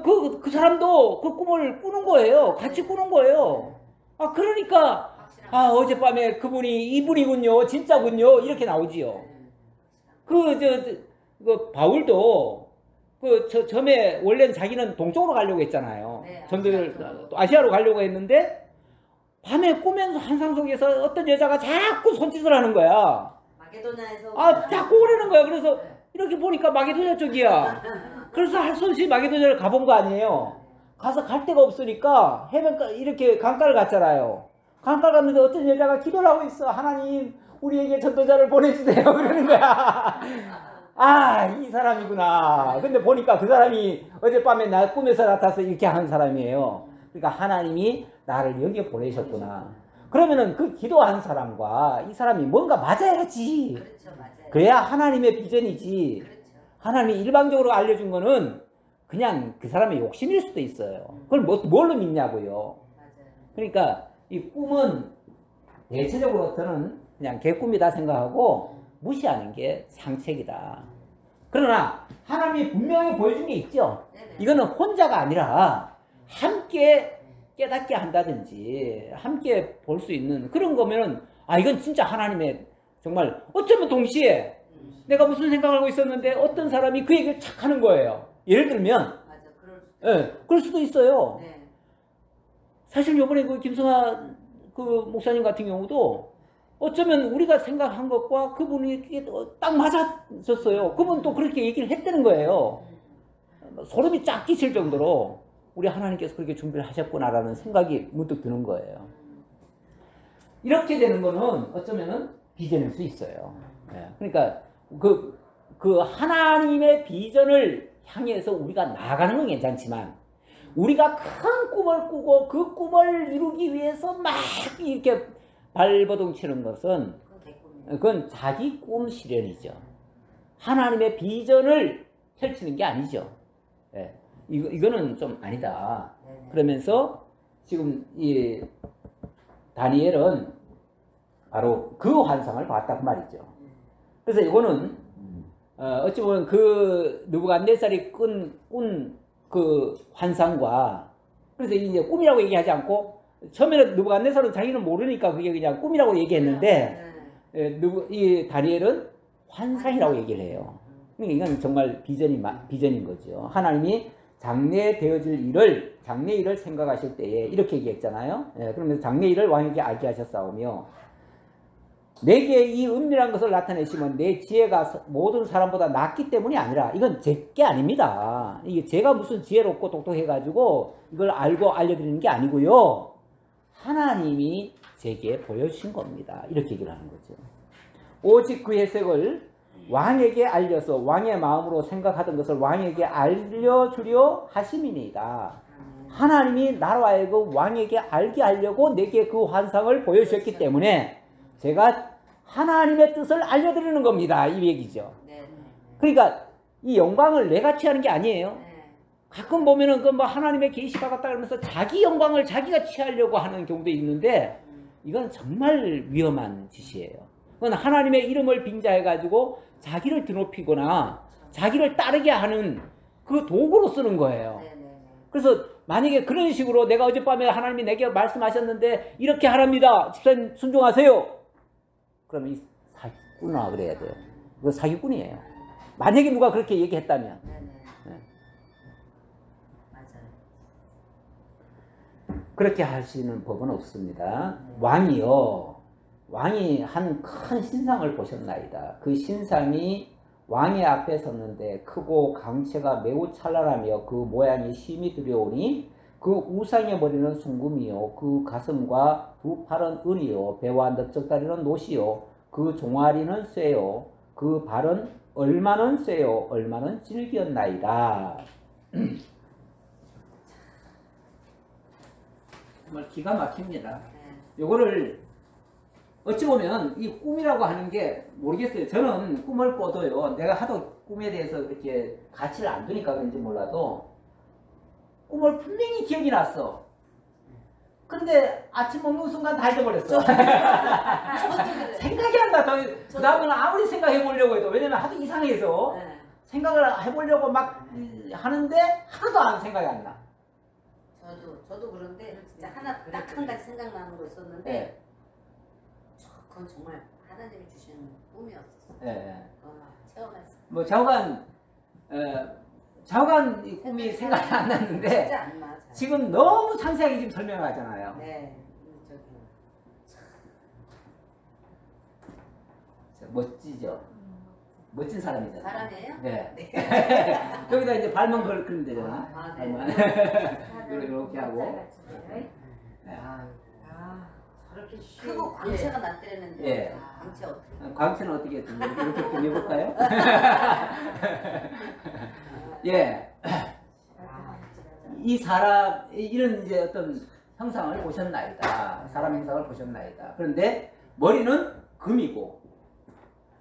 그 사람도 그 꿈을 꾸는 거예요. 같이 꾸는 거예요. 그러니까 어젯밤에 그분이 이분이군요. 진짜군요. 이렇게 나오지요. 그 바울도 점에 원래는 자기는 동쪽으로 가려고 했잖아요. 아시아로 가려고 했는데 밤에 꾸면서 환상 속에서 어떤 여자가 자꾸 손짓을 하는 거야. 마게도냐에서 자꾸 오르는 거야. 그래서 이렇게 보니까 마게도냐 쪽이야. 그래서 할 수 없이 마게도냐를 가본 거 아니에요. 가서 갈 데가 없으니까 해변가 이렇게 강가를 갔잖아요. 강가 갔는데 어떤 여자가 기도를 하고 있어. 하나님 우리에게 전도자를 보내주세요. 그러는 거야. 이 사람이구나. 근데 보니까 그 사람이 어젯밤에 나 꿈에서 나타나서 이렇게 한 사람이에요. 그러니까 하나님이 나를 여기에 보내셨구나. 그러면은 그 기도한 사람과 이 사람이 뭔가 맞아야지. 그렇죠, 맞아요. 그래야 하나님의 비전이지. 그렇죠. 하나님이 일방적으로 알려준 거는 그냥 그 사람의 욕심일 수도 있어요. 그걸 뭘로 믿냐고요. 맞아요. 그러니까 이 꿈은 대체적으로 저는 그냥 개꿈이다 생각하고 무시하는 게 상책이다. 그러나 하나님이 분명히 보여준 게 있죠. 네네. 이거는 혼자가 아니라 함께 깨닫게 한다든지 함께 볼 수 있는 그런 거면은 이건 진짜 하나님의 정말 어쩌면 동시에 내가 무슨 생각을 하고 있었는데 어떤 사람이 그 얘기를 착 하는 거예요. 예를 들면 맞아, 그럴 수도 있어요. 네. 사실 요번에 그 김성아 그 목사님 같은 경우도 어쩌면 우리가 생각한 것과 그분이 딱 맞아졌어요. 그분 또 그렇게 얘기를 했다는 거예요. 소름이 쫙 끼칠 정도로 우리 하나님께서 그렇게 준비를 하셨구나라는 생각이 문득 드는 거예요. 이렇게 되는 거는 어쩌면은 비전일 수 있어요. 그러니까 그 하나님의 비전을 향해서 우리가 나아가는 건 괜찮지만 우리가 큰 꿈을 꾸고 그 꿈을 이루기 위해서 막 이렇게 발버둥 치는 것은 그건 자기 꿈 실현이죠. 하나님의 비전을 펼치는 게 아니죠. 이거는 좀 아니다. 그러면서 지금 이 다니엘은 바로 그 환상을 봤다고 말이죠. 그래서 이거는 어찌 보면 그 느부갓네살이 꾼 그 환상과 그래서 이제 꿈이라고 얘기하지 않고 처음에는 느부갓네살은 자기는 모르니까 그게 그냥 꿈이라고 얘기했는데 이 다니엘은 환상이라고 얘기를 해요. 그러니까 이건 정말 비전인 거죠. 하나님이 장래 되어질 장래 일을 생각하실 때에 이렇게 얘기했잖아요. 그러면서 장래 일을 왕에게 알게 하셨사오며 내게 이 은밀한 것을 나타내시면 내 지혜가 모든 사람보다 낫기 때문이 아니라 이건 제 게 아닙니다. 이게 제가 무슨 지혜롭고 똑똑해가지고 이걸 알고 알려드리는 게 아니고요. 하나님이 제게 보여주신 겁니다. 이렇게 얘기를 하는 거죠. 오직 그 해석을 왕에게 알려서 왕의 마음으로 생각하던 것을 왕에게 알려주려 하심이니이다. 하나님이 나로 하여금 왕에게 알게 하려고 내게 그 환상을 보여주셨기 때문에 제가 하나님의 뜻을 알려드리는 겁니다. 이 얘기죠. 그러니까 이 영광을 내가 취하는 게 아니에요. 가끔 보면은 그 뭐 하나님의 계시가 같다 그러면서 자기 영광을 자기가 취하려고 하는 경우도 있는데 이건 정말 위험한 짓이에요. 그건 하나님의 이름을 빙자해가지고 자기를 드높이거나 자기를 따르게 하는 그 도구로 쓰는 거예요. 그래서 만약에 그런 식으로 내가 어젯밤에 하나님이 내게 말씀하셨는데 이렇게 하랍니다. 집사님 순종하세요. 그러면 이 사기꾼아 그래야 돼요. 그거 사기꾼이에요. 만약에 누가 그렇게 얘기했다면. 그렇게 하시는 법은 없습니다. 왕이 한 큰 신상을 보셨나이다. 그 신상이 왕의 앞에 섰는데 크고 강체가 매우 찬란하며 그 모양이 심히 두려우니 그 우상의 머리는 순금이요 그 가슴과 두 팔은 은이요 배와 넓적다리는 노시요 그 종아리는 쇠요 그 발은 얼마는 쇠요 얼마는 질기었나이다. 정말 기가 막힙니다. 요거를 어찌 보면 이 꿈이라고 하는 게 모르겠어요. 저는 꿈을 꿔도요. 내가 하도 꿈에 대해서 이렇게 가치를 안 두니까 그런지 몰라도 꿈을 분명히 기억이 났어. 근데 아침 먹는 순간 다 잊어버렸어. 생각이 안 나. 그 다음에는 아무리 생각해 보려고 해도 왜냐면 하도 이상해서 생각을 해보려고 막 하는데 하나도 안 생각이 안 나. 저도 그런데 진짜 딱 한 가지 생각나는 거 있었는데 그건 정말 하나님이 주신 꿈이었었어요. 체험했어요. 뭐 좌우간 이 꿈이 생각이 안 났는데 진짜 안 나. 지금 너무 상세하게 지금 설명하잖아요. 네. 멋지죠. 멋진 사람이잖아요. 사람이에요? 네. 여기다 이제 발만 걸으면 되잖아. 발만. 이렇게 하고. 저렇게 크고 광채가 났더랬는데. 예. 광채 어떻게? 광채는 어떻게 했든지 이렇게 빌려볼까요? 예. 이 사람 이런 이제 어떤 형상을 보셨나이다. 사람 형상을 보셨나이다. 그런데 머리는 금이고.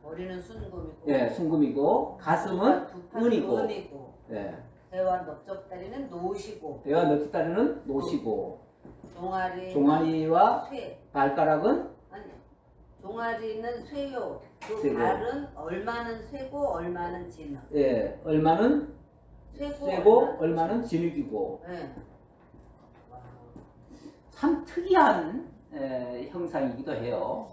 머리는 순금이고. 예, 순금이고 가슴은 은이고. 예. 배와 넓적다리는 노시고. 배와 넓적다리는 노시고. 종아리와 쇠. 발가락은 아니. 종아리는 쇠요. 그 쇠고. 발은 얼마는 쇠고 얼마는 진흙. 예, 얼마는 쇠고 얼마는 진흙이고. 네. 참 특이한 형상이기도 해요.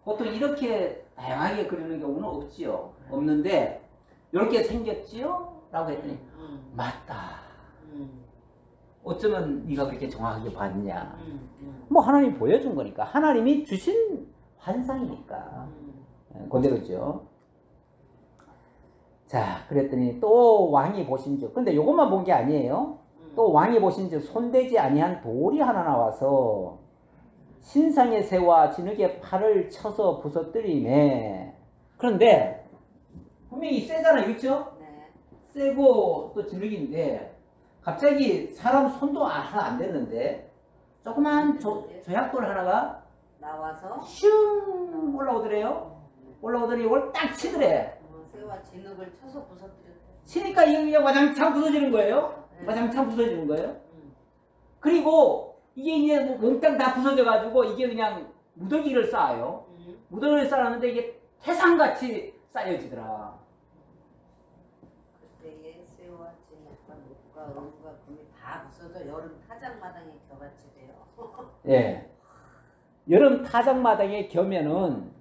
보통 이렇게 다양하게 그리는 경우는 없지요. 없는데 이렇게 생겼지요? 라고 했더니 맞다. 어쩌면 네가 그렇게 정확하게 봤냐. 뭐 하나님이 보여준 거니까. 하나님이 주신 환상이니까. 그대로죠. 자, 그랬더니 또 왕이 보신즉, 근데 요것만 본 게 아니에요. 또 왕이 보신즉 손대지 아니한 돌이 하나 나와서 신상의 새와 진흙의 팔을 쳐서 부서뜨리매. 그런데 분명히 세잖아요, 그렇죠? 네. 세고 또 진흙인데 갑자기 사람 손도 하나 안 됐는데 조그만 조약돌 하나가 나와서 슝 올라오더니 이걸 딱 치더래. 새와 진흙을 쳐서 부서뜨렸대. 치니까 이게 그냥 와장창 부서지는 거예요. 와장창 부서지는 거예요. 그리고 이게 이제 몽땅 다 부서져가지고 이게 그냥 무더기를 쌓아요. 무더기를 쌓았는데 이게 태산같이 쌓여지더라. 그때에 새와 진흙과 녹과 은과 금이 다 부서져 여름 타작마당에 겨같이 돼요. 예. 여름 타작마당에 겨면은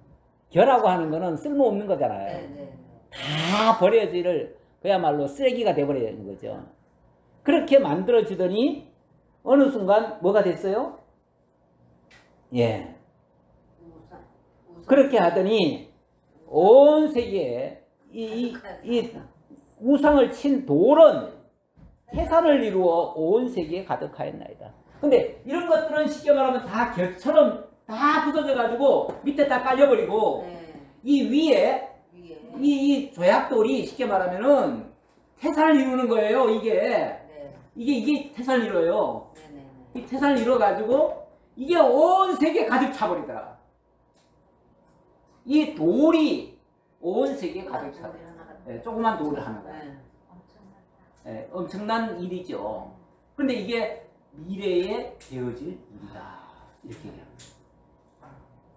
겨라고 하는 거는 쓸모없는 거잖아요. 네네. 다 버려지를 그야말로 쓰레기가 돼버리는 거죠. 그렇게 만들어지더니 어느 순간 뭐가 됐어요? 예. 그렇게 하더니 온 세계에 이 우상을 친 돌은 태산을 이루어 온 세계에 가득하였나이다. 근데 이런 것들은 쉽게 말하면 다 겹처럼 다 부서져 가지고 밑에 다 깔려버리고 네. 이 위에 이 조약돌이 쉽게 말하면은 태산을 이루는 거예요. 이게 태산을 이뤄요. 네네. 이 태산을 이뤄 가지고 이게 온 세계에 가득 차버리더라. 이 돌이 온 세계에 가득 차버려. 네, 조그만 돌 하나가. 네. 네, 엄청난 일이죠. 그런데 이게 미래에 되어질 일이다. 이렇게 얘기합니다.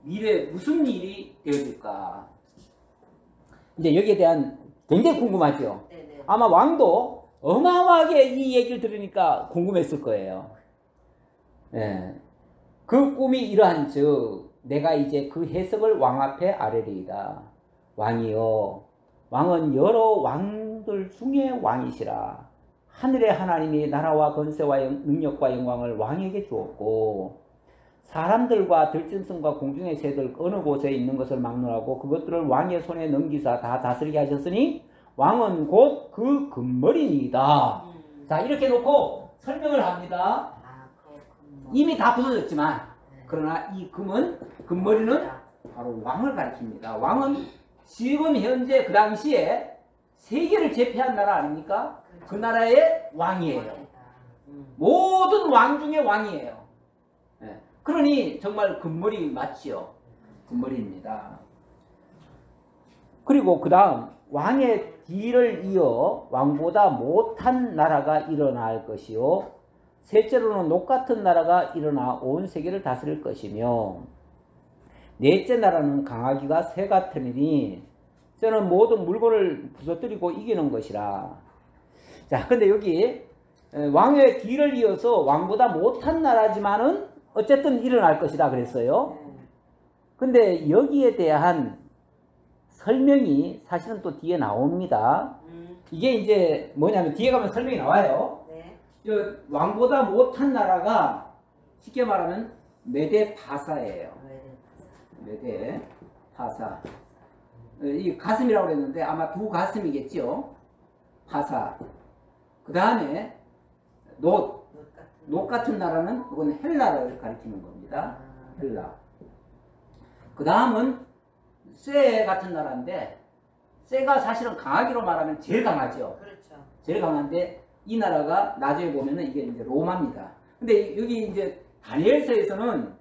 미래에 무슨 일이 되어질까? 이제 여기에 대한 굉장히 궁금하죠. 네네. 아마 왕도 어마어마하게 이 얘기를 들으니까 궁금했을 거예요. 예. 그 꿈이 이러한 즉 내가 이제 그 해석을 왕 앞에 아뢰리이다. 왕이여, 왕은 여러 왕들 중에 왕이시라. 하늘의 하나님이 나라와 권세와 능력과 영광을 왕에게 주었고 사람들과 들짐승과 공중의 새들 어느 곳에 있는 것을 막론하고 그것들을 왕의 손에 넘기사 다 다스리게 하셨으니 왕은 곧 그 금머리니이다. 자, 이렇게 놓고 설명을 합니다. 이미 다 부서졌지만 그러나 이 금머리는 바로 왕을 가리킵니다. 왕은 지금 현재 그 당시에 세계를 제패한 나라 아닙니까? 그 나라의 왕이에요. 모든 왕 중에 왕이에요. 네. 그러니 정말 금머리 맞지요. 금머리입니다. 그리고 그 다음 왕의 뒤를 이어 왕보다 못한 나라가 일어날 것이요 셋째로는 녹 같은 나라가 일어나 온 세계를 다스릴 것이며 넷째 나라는 강하기가 새 같으니 저는 모든 물건을 부서뜨리고 이기는 것이라. 자, 근데 여기 왕의 뒤를 이어서 왕보다 못한 나라지만은 어쨌든 일어날 것이다 그랬어요. 근데 여기에 대한 설명이 사실은 또 뒤에 나옵니다. 이게 이제 뭐냐면 뒤에 가면 설명이 나와요. 왕보다 못한 나라가 쉽게 말하면 메데파사예요. 메데파사. 이 가슴이라고 그랬는데 아마 두 가슴이겠죠. 파사. 그 다음에 녹 같은 나라는 이건 헬라를 가리키는 겁니다. 헬라. 그 다음은 쇠 같은 나라인데 쇠가 사실은 강하기로 말하면 제일 강하죠. 그렇죠. 제일 강한데 이 나라가 나중에 보면은 이게 이제 로마입니다. 근데 여기 이제 다니엘서에서는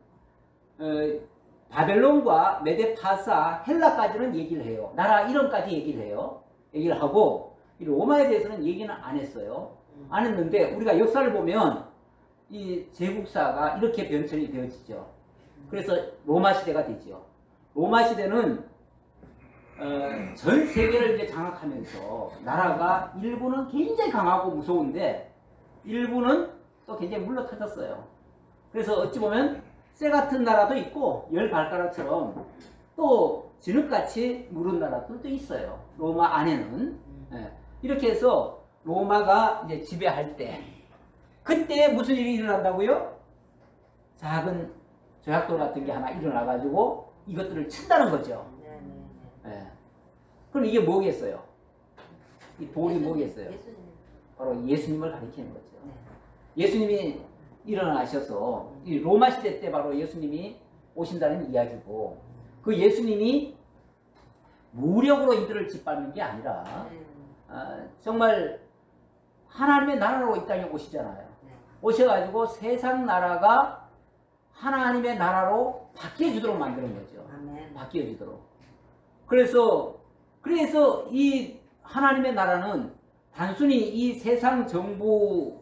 바벨론과 메데파사, 헬라까지는 얘기를 해요. 나라 이름까지 얘기를 해요. 얘기를 하고 이 로마에 대해서는 얘기는 안 했어요. 안 했는데 우리가 역사를 보면 이 제국사가 이렇게 변천이 되어지죠. 그래서 로마 시대가 되죠. 로마 시대는 전 세계를 이제 장악하면서 나라가 일부는 굉장히 강하고 무서운데 일부는 또 굉장히 물러터졌어요. 그래서 어찌 보면 쇠 같은 나라도 있고 열 발가락처럼 또 진흙같이 무른 나라들도 있어요. 로마 안에는. 이렇게 해서 로마가 이제 지배할 때 그때 무슨 일이 일어난다고요? 작은 조약돌 같은 게 하나 일어나가지고 이것들을 친다는 거죠. 그럼 이게 뭐겠어요? 이 돌이 뭐겠어요? 예수님. 바로 예수님을 가리키는 거죠. 네. 예수님이 일어나셔서 이 로마 시대 때 바로 예수님이 오신다는 이야기고, 그 예수님이 무력으로 이들을 짓밟는 게 아니라 정말 하나님의 나라로 이 땅에 오시잖아요. 네. 오셔가지고 세상 나라가 하나님의 나라로 바뀌어지도록 만드는 거죠. 아멘. 바뀌어지도록. 그래서 이 하나님의 나라는 단순히 이 세상 정부에만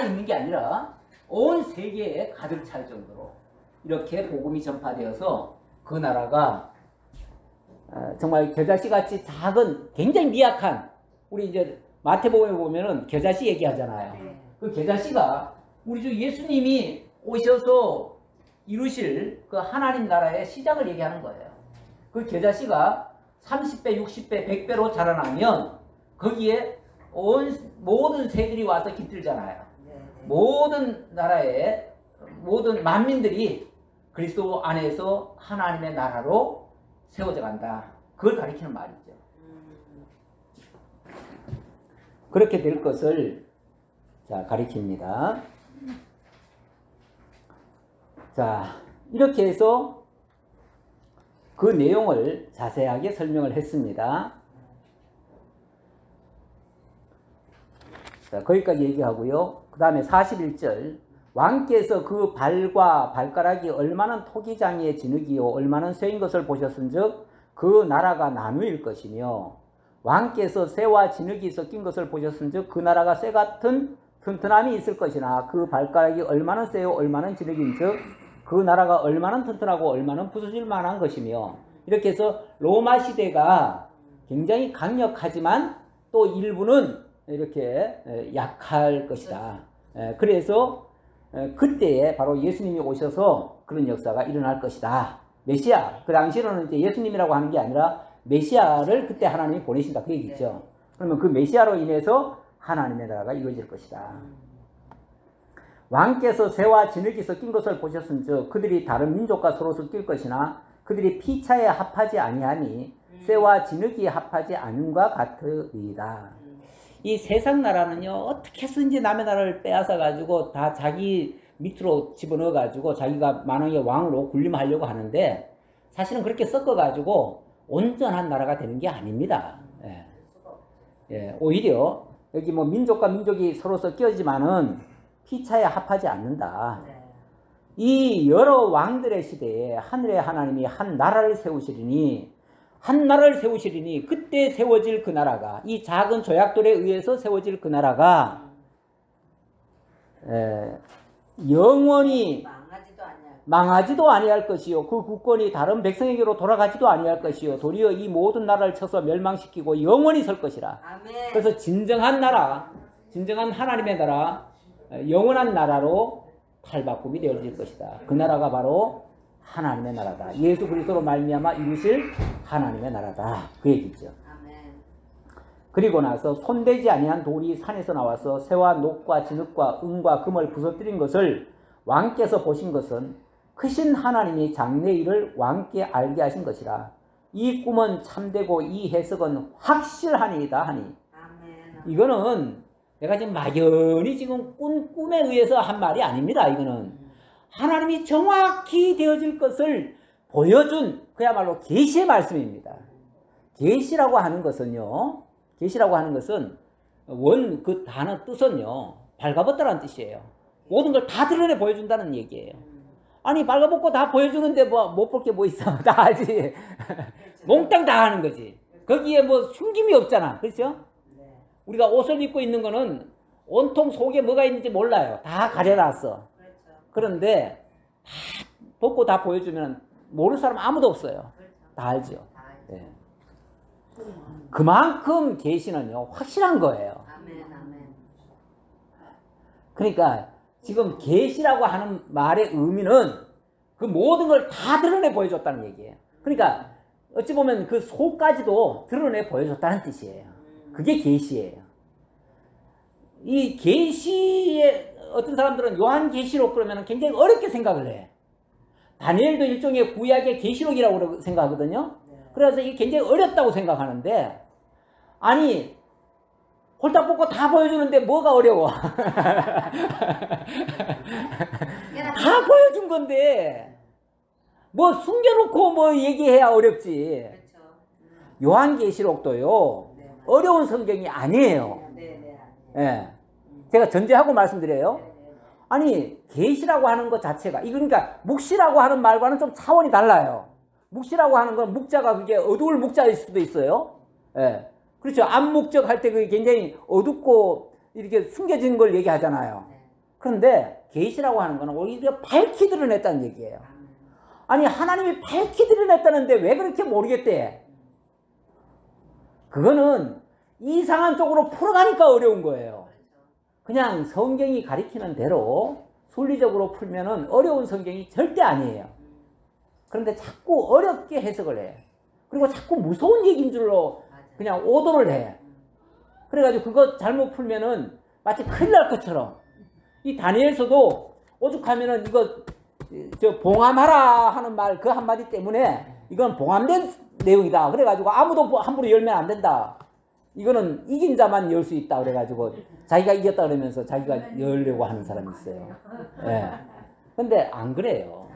있는 게 아니라 온 세계에 가득 찰 정도로 이렇게 복음이 전파되어서 그 나라가 정말 겨자씨 같이 작은, 굉장히 미약한, 우리 이제 마태복음에 보면은 겨자씨 얘기하잖아요. 네. 그 겨자씨가 우리 주 예수님이 오셔서 이루실 그 하나님 나라의 시작을 얘기하는 거예요. 그 겨자씨가 30배, 60배, 100배로 자라나면 거기에 모든 새들이 와서 깃들잖아요. 네. 모든 나라의 모든 만민들이 그리스도 안에서 하나님의 나라로 세워져 간다. 그걸 가리키는 말이죠. 그렇게 될 것을 가리킵니다. 자, 이렇게 해서 그 내용을 자세하게 설명을 했습니다. 자, 거기까지 얘기하고요. 그 다음에 41절. 왕께서 그 발과 발가락이 얼마나 토기장이에 진흙이요 얼마나 쇠인 것을 보셨은즉 그 나라가 나누일 것이며, 왕께서 쇠와 진흙이 섞인 것을 보셨은즉 그 나라가 쇠 같은 튼튼함이 있을 것이나 그 발가락이 얼마나 쇠요 얼마나 진흙인즉 그 나라가 얼마나 튼튼하고 얼마나 부서질 만한 것이며, 이렇게 해서 로마 시대가 굉장히 강력하지만 또 일부는 이렇게 약할 것이다. 그래서 그때에 바로 예수님이 오셔서 그런 역사가 일어날 것이다. 메시아, 그 당시로는 이제 예수님이라고 하는 게 아니라 메시아를 그때 하나님이 보내신다, 그 얘기죠. 그러면 그 메시아로 인해서 하나님의 나라가 이루어질 것이다. 왕께서 쇠와 진흙이 섞인 것을 보셨은즉 그들이 다른 민족과 서로 섞일 것이나 그들이 피차에 합하지 아니하니 쇠와 진흙이 합하지 않음과 같으리이다. 이 세상 나라는요, 어떻게 해서든지 남의 나라를 빼앗아 가지고 다 자기 밑으로 집어넣어 가지고 자기가 만왕의 왕으로 군림하려고 하는데, 사실은 그렇게 섞어 가지고 온전한 나라가 되는 게 아닙니다. 오히려 여기 뭐 민족과 민족이 서로 섞여지만은 피차에 합하지 않는다. 이 여러 왕들의 시대에 하늘의 하나님이 한 나라를 세우시리니 그때 세워질 그 나라가, 이 작은 조약돌에 의해서 세워질 그 나라가 영원히 망하지도 아니할 것이요 그 국권이 다른 백성에게로 돌아가지도 아니할 것이요 도리어 이 모든 나라를 쳐서 멸망시키고 영원히 설 것이라. 아멘. 그래서 진정한 나라, 진정한 하나님의 나라, 영원한 나라로 탈바꿈이 되어질 것이다. 그 나라가 바로 하나님의 나라다. 예수 그리스도로 말미암아 이루실 하나님의 나라다. 그 얘기죠. 아멘. 그리고 나서 손대지 아니한 돌이 산에서 나와서 쇠와 녹과 진흙과 은과 금을 부서뜨린 것을 왕께서 보신 것은 크신 하나님이 장래 일을 왕께 알게 하신 것이라. 이 꿈은 참되고 이 해석은 확실하니이다 하니. 아멘. 이거는 내가 지금 막연히 지금 꿈에 의해서 한 말이 아닙니다. 이거는 하나님이 정확히 되어질 것을 보여준 그야말로 계시의 말씀입니다. 계시라고 하는 것은요, 계시라고 하는 것은 원 그 단어 뜻은요, 발가벗다라는 뜻이에요. 모든 걸 다 드러내 보여준다는 얘기예요. 아니 발가벗고 다 보여주는데 뭐 못 볼 게 뭐 있어? 다 알지. 몽땅 다 하는 거지. 거기에 뭐 숨김이 없잖아. 그렇죠? 우리가 옷을 입고 있는 거는 온통 속에 뭐가 있는지 몰라요. 다 가려놨어. 그런데 다 벗고 다 보여주면 모르는 사람 아무도 없어요. 다 알죠. 네. 그만큼 계시는요 확실한 거예요. 아멘. 아멘. 그러니까 지금 계시라고 하는 말의 의미는 그 모든 걸 다 드러내 보여줬다는 얘기예요. 그러니까 어찌 보면 그 속까지도 드러내 보여줬다는 뜻이에요. 그게 계시예요. 이 계시에 어떤 사람들은 요한계시록 그러면 굉장히 어렵게 생각을 해. 다니엘도 일종의 구약의 계시록이라고 생각하거든요. 그래서 이게 굉장히 어렵다고 생각하는데, 아니 홀딱 벗고 다 보여주는데 뭐가 어려워? 다 보여준 건데 뭐 숨겨놓고 뭐 얘기해야 어렵지. 그렇죠. 요한계시록도요 어려운 성경이 아니에요. 예, 제가 전제하고 말씀드려요. 아니 계시라고 하는 것 자체가 이거 그러니까 묵시라고 하는 말과는 좀 차원이 달라요. 묵시라고 하는 건 묵자가 그게 어두울 묵자일 수도 있어요. 예, 그렇죠. 암묵적 할 때 그게 굉장히 어둡고 이렇게 숨겨진 걸 얘기하잖아요. 그런데 계시라고 하는 거는 오히려 밝히 드러냈다는 얘기예요. 아니 하나님이 밝히 드러냈다는데 왜 그렇게 모르겠대? 그거는 이상한 쪽으로 풀어가니까 어려운 거예요. 그냥 성경이 가리키는 대로 순리적으로 풀면은 어려운 성경이 절대 아니에요. 그런데 자꾸 어렵게 해석을 해. 그리고 자꾸 무서운 얘기인 줄로 그냥 오도를 해. 그래가지고 그거 잘못 풀면은 마치 큰일 날 것처럼. 이 다니엘서도 오죽하면은 이거 저 봉함하라 하는 말 그 한마디 때문에 이건 봉함된 내용이다. 그래가지고 아무도 함부로 열면 안 된다. 이거는 이긴 자만 열 수 있다. 그래가지고 자기가 이겼다 그러면서 자기가 열려고 하는 사람이 있어요. 예. 근데 안 그래요.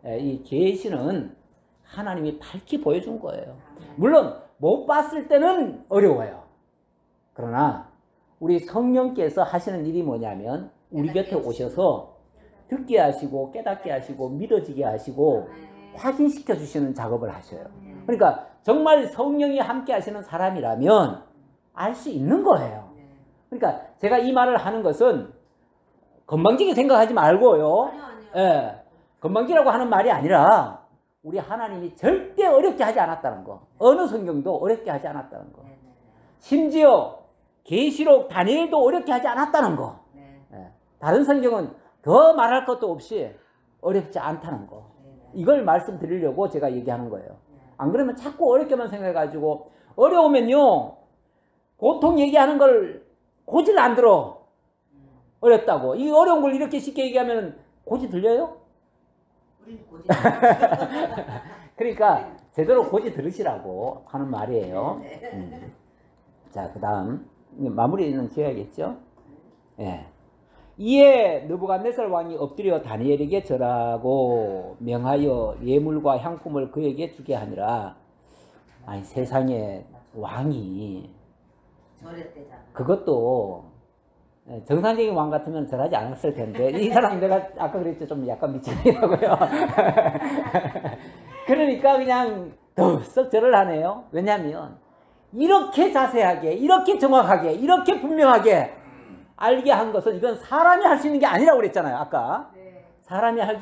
예, 이 계시는 하나님이 밝히 보여준 거예요. 물론 못 봤을 때는 어려워요. 그러나 우리 성령께서 하시는 일이 뭐냐면 우리 곁에 오셔서 듣게 하시고 깨닫게 하시고 믿어지게 하시고 확인시켜 주시는 작업을 하셔요. 그러니까 정말 성령이 함께 하시는 사람이라면 알 수 있는 거예요. 그러니까 제가 이 말을 하는 것은 건방지게 생각하지 말고요. 예, 건방지라고 하는 말이 아니라 우리 하나님이 절대 어렵게 하지 않았다는 거. 어느 성경도 어렵게 하지 않았다는 거. 심지어 계시록 다니엘도 어렵게 하지 않았다는 거. 예, 다른 성경은 더 말할 것도 없이 어렵지 않다는 거. 이걸 말씀드리려고 제가 얘기하는 거예요. 안 그러면 자꾸 어렵게만 생각해가지고 어려우면요 보통 얘기하는 걸 고지를 안 들어. 어렵다고. 이 어려운 걸 이렇게 쉽게 얘기하면 고지 들려요? 그러니까 제대로 고지 들으시라고 하는 말이에요. 자, 그 다음 마무리는 지어야겠죠? 예. 이에 느부갓네살 왕이 엎드려 다니엘에게 절하고 명하여 예물과 향품을 그에게 주게 하니라. 아니 세상에 왕이 그것도 정상적인 왕 같으면 절하지 않았을 텐데 이 사람 내가 아까 그랬죠. 좀 약간 미친이라고요. 그러니까 그냥 덥석 절을 하네요. 왜냐하면 이렇게 자세하게 이렇게 정확하게 이렇게 분명하게 알게 한 것은 이건 사람이 할 수 있는 게 아니라고 그랬잖아요. 아까. 사람이 한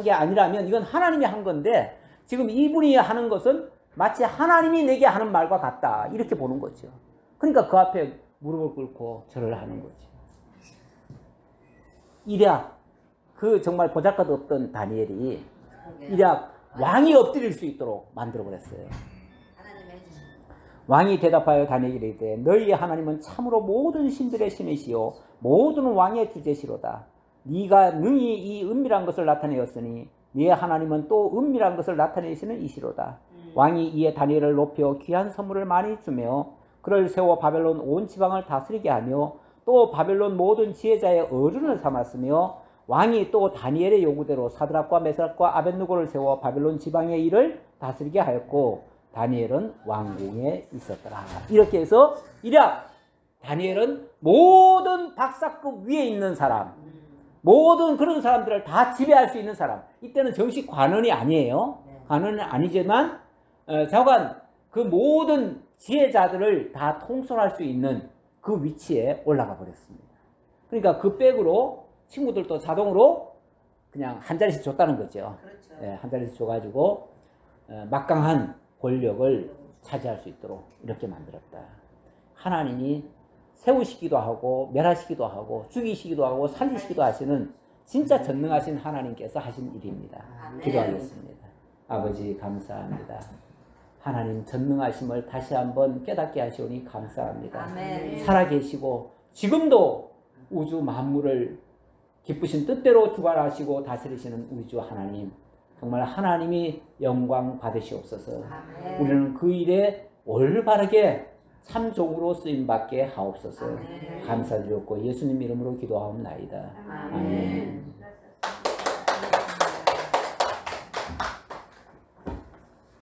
게 아니라면 이건 하나님이 한 건데 지금 이분이 하는 것은 마치 하나님이 내게 하는 말과 같다. 이렇게 보는 거죠. 그러니까 그 앞에 무릎을 꿇고 절을 하는 거죠. 일약 그 정말 보잘것 없던 다니엘이 일약 왕이 엎드릴 수 있도록 만들어 버렸어요. 왕이 대답하여 다니엘에게 이르되 너희의 하나님은 참으로 모든 신들의 신이시요 모든 왕의 주제시로다. 네가 능히 이 은밀한 것을 나타내었으니 네 하나님은 또 은밀한 것을 나타내시는 이시로다. 왕이 이에 다니엘을 높여 귀한 선물을 많이 주며 그를 세워 바벨론 온 지방을 다스리게 하며 또 바벨론 모든 지혜자의 어른을 삼았으며 왕이 또 다니엘의 요구대로 사드락과 메삭과 아벳느고를 세워 바벨론 지방의 일을 다스리게 하였고 다니엘은 왕궁에 있었더라. 이렇게 해서 일약 다니엘은 모든 박사급 위에 있는 사람, 모든 그런 사람들을 다 지배할 수 있는 사람. 이때는 정식 관원이 아니에요. 관원은 아니지만 자관 그 모든 지혜자들을 다 통솔할 수 있는 그 위치에 올라가 버렸습니다. 그러니까 그 백으로 친구들도 자동으로 그냥 한 자리씩 줬다는 거죠. 그렇죠. 예, 한 자리씩 줘가지고 막강한 권력을 차지할 수 있도록 이렇게 만들었다. 하나님이 세우시기도 하고 멸하시기도 하고 죽이시기도 하고 살리시기도 하시는 진짜 전능하신 하나님께서 하신 일입니다. 기도하겠습니다. 아버지 감사합니다. 하나님 전능하심을 다시 한번 깨닫게 하시오니 감사합니다. 아멘. 살아계시고 지금도 우주 만물을 기쁘신 뜻대로 주관하시고 다스리시는 우리 주 하나님, 정말 하나님이 영광 받으시옵소서. 아멘. 우리는 그 일에 올바르게 참족으로 쓰임받게 하옵소서. 아멘. 감사드렸고 예수님 이름으로 기도하옵나이다. 아멘.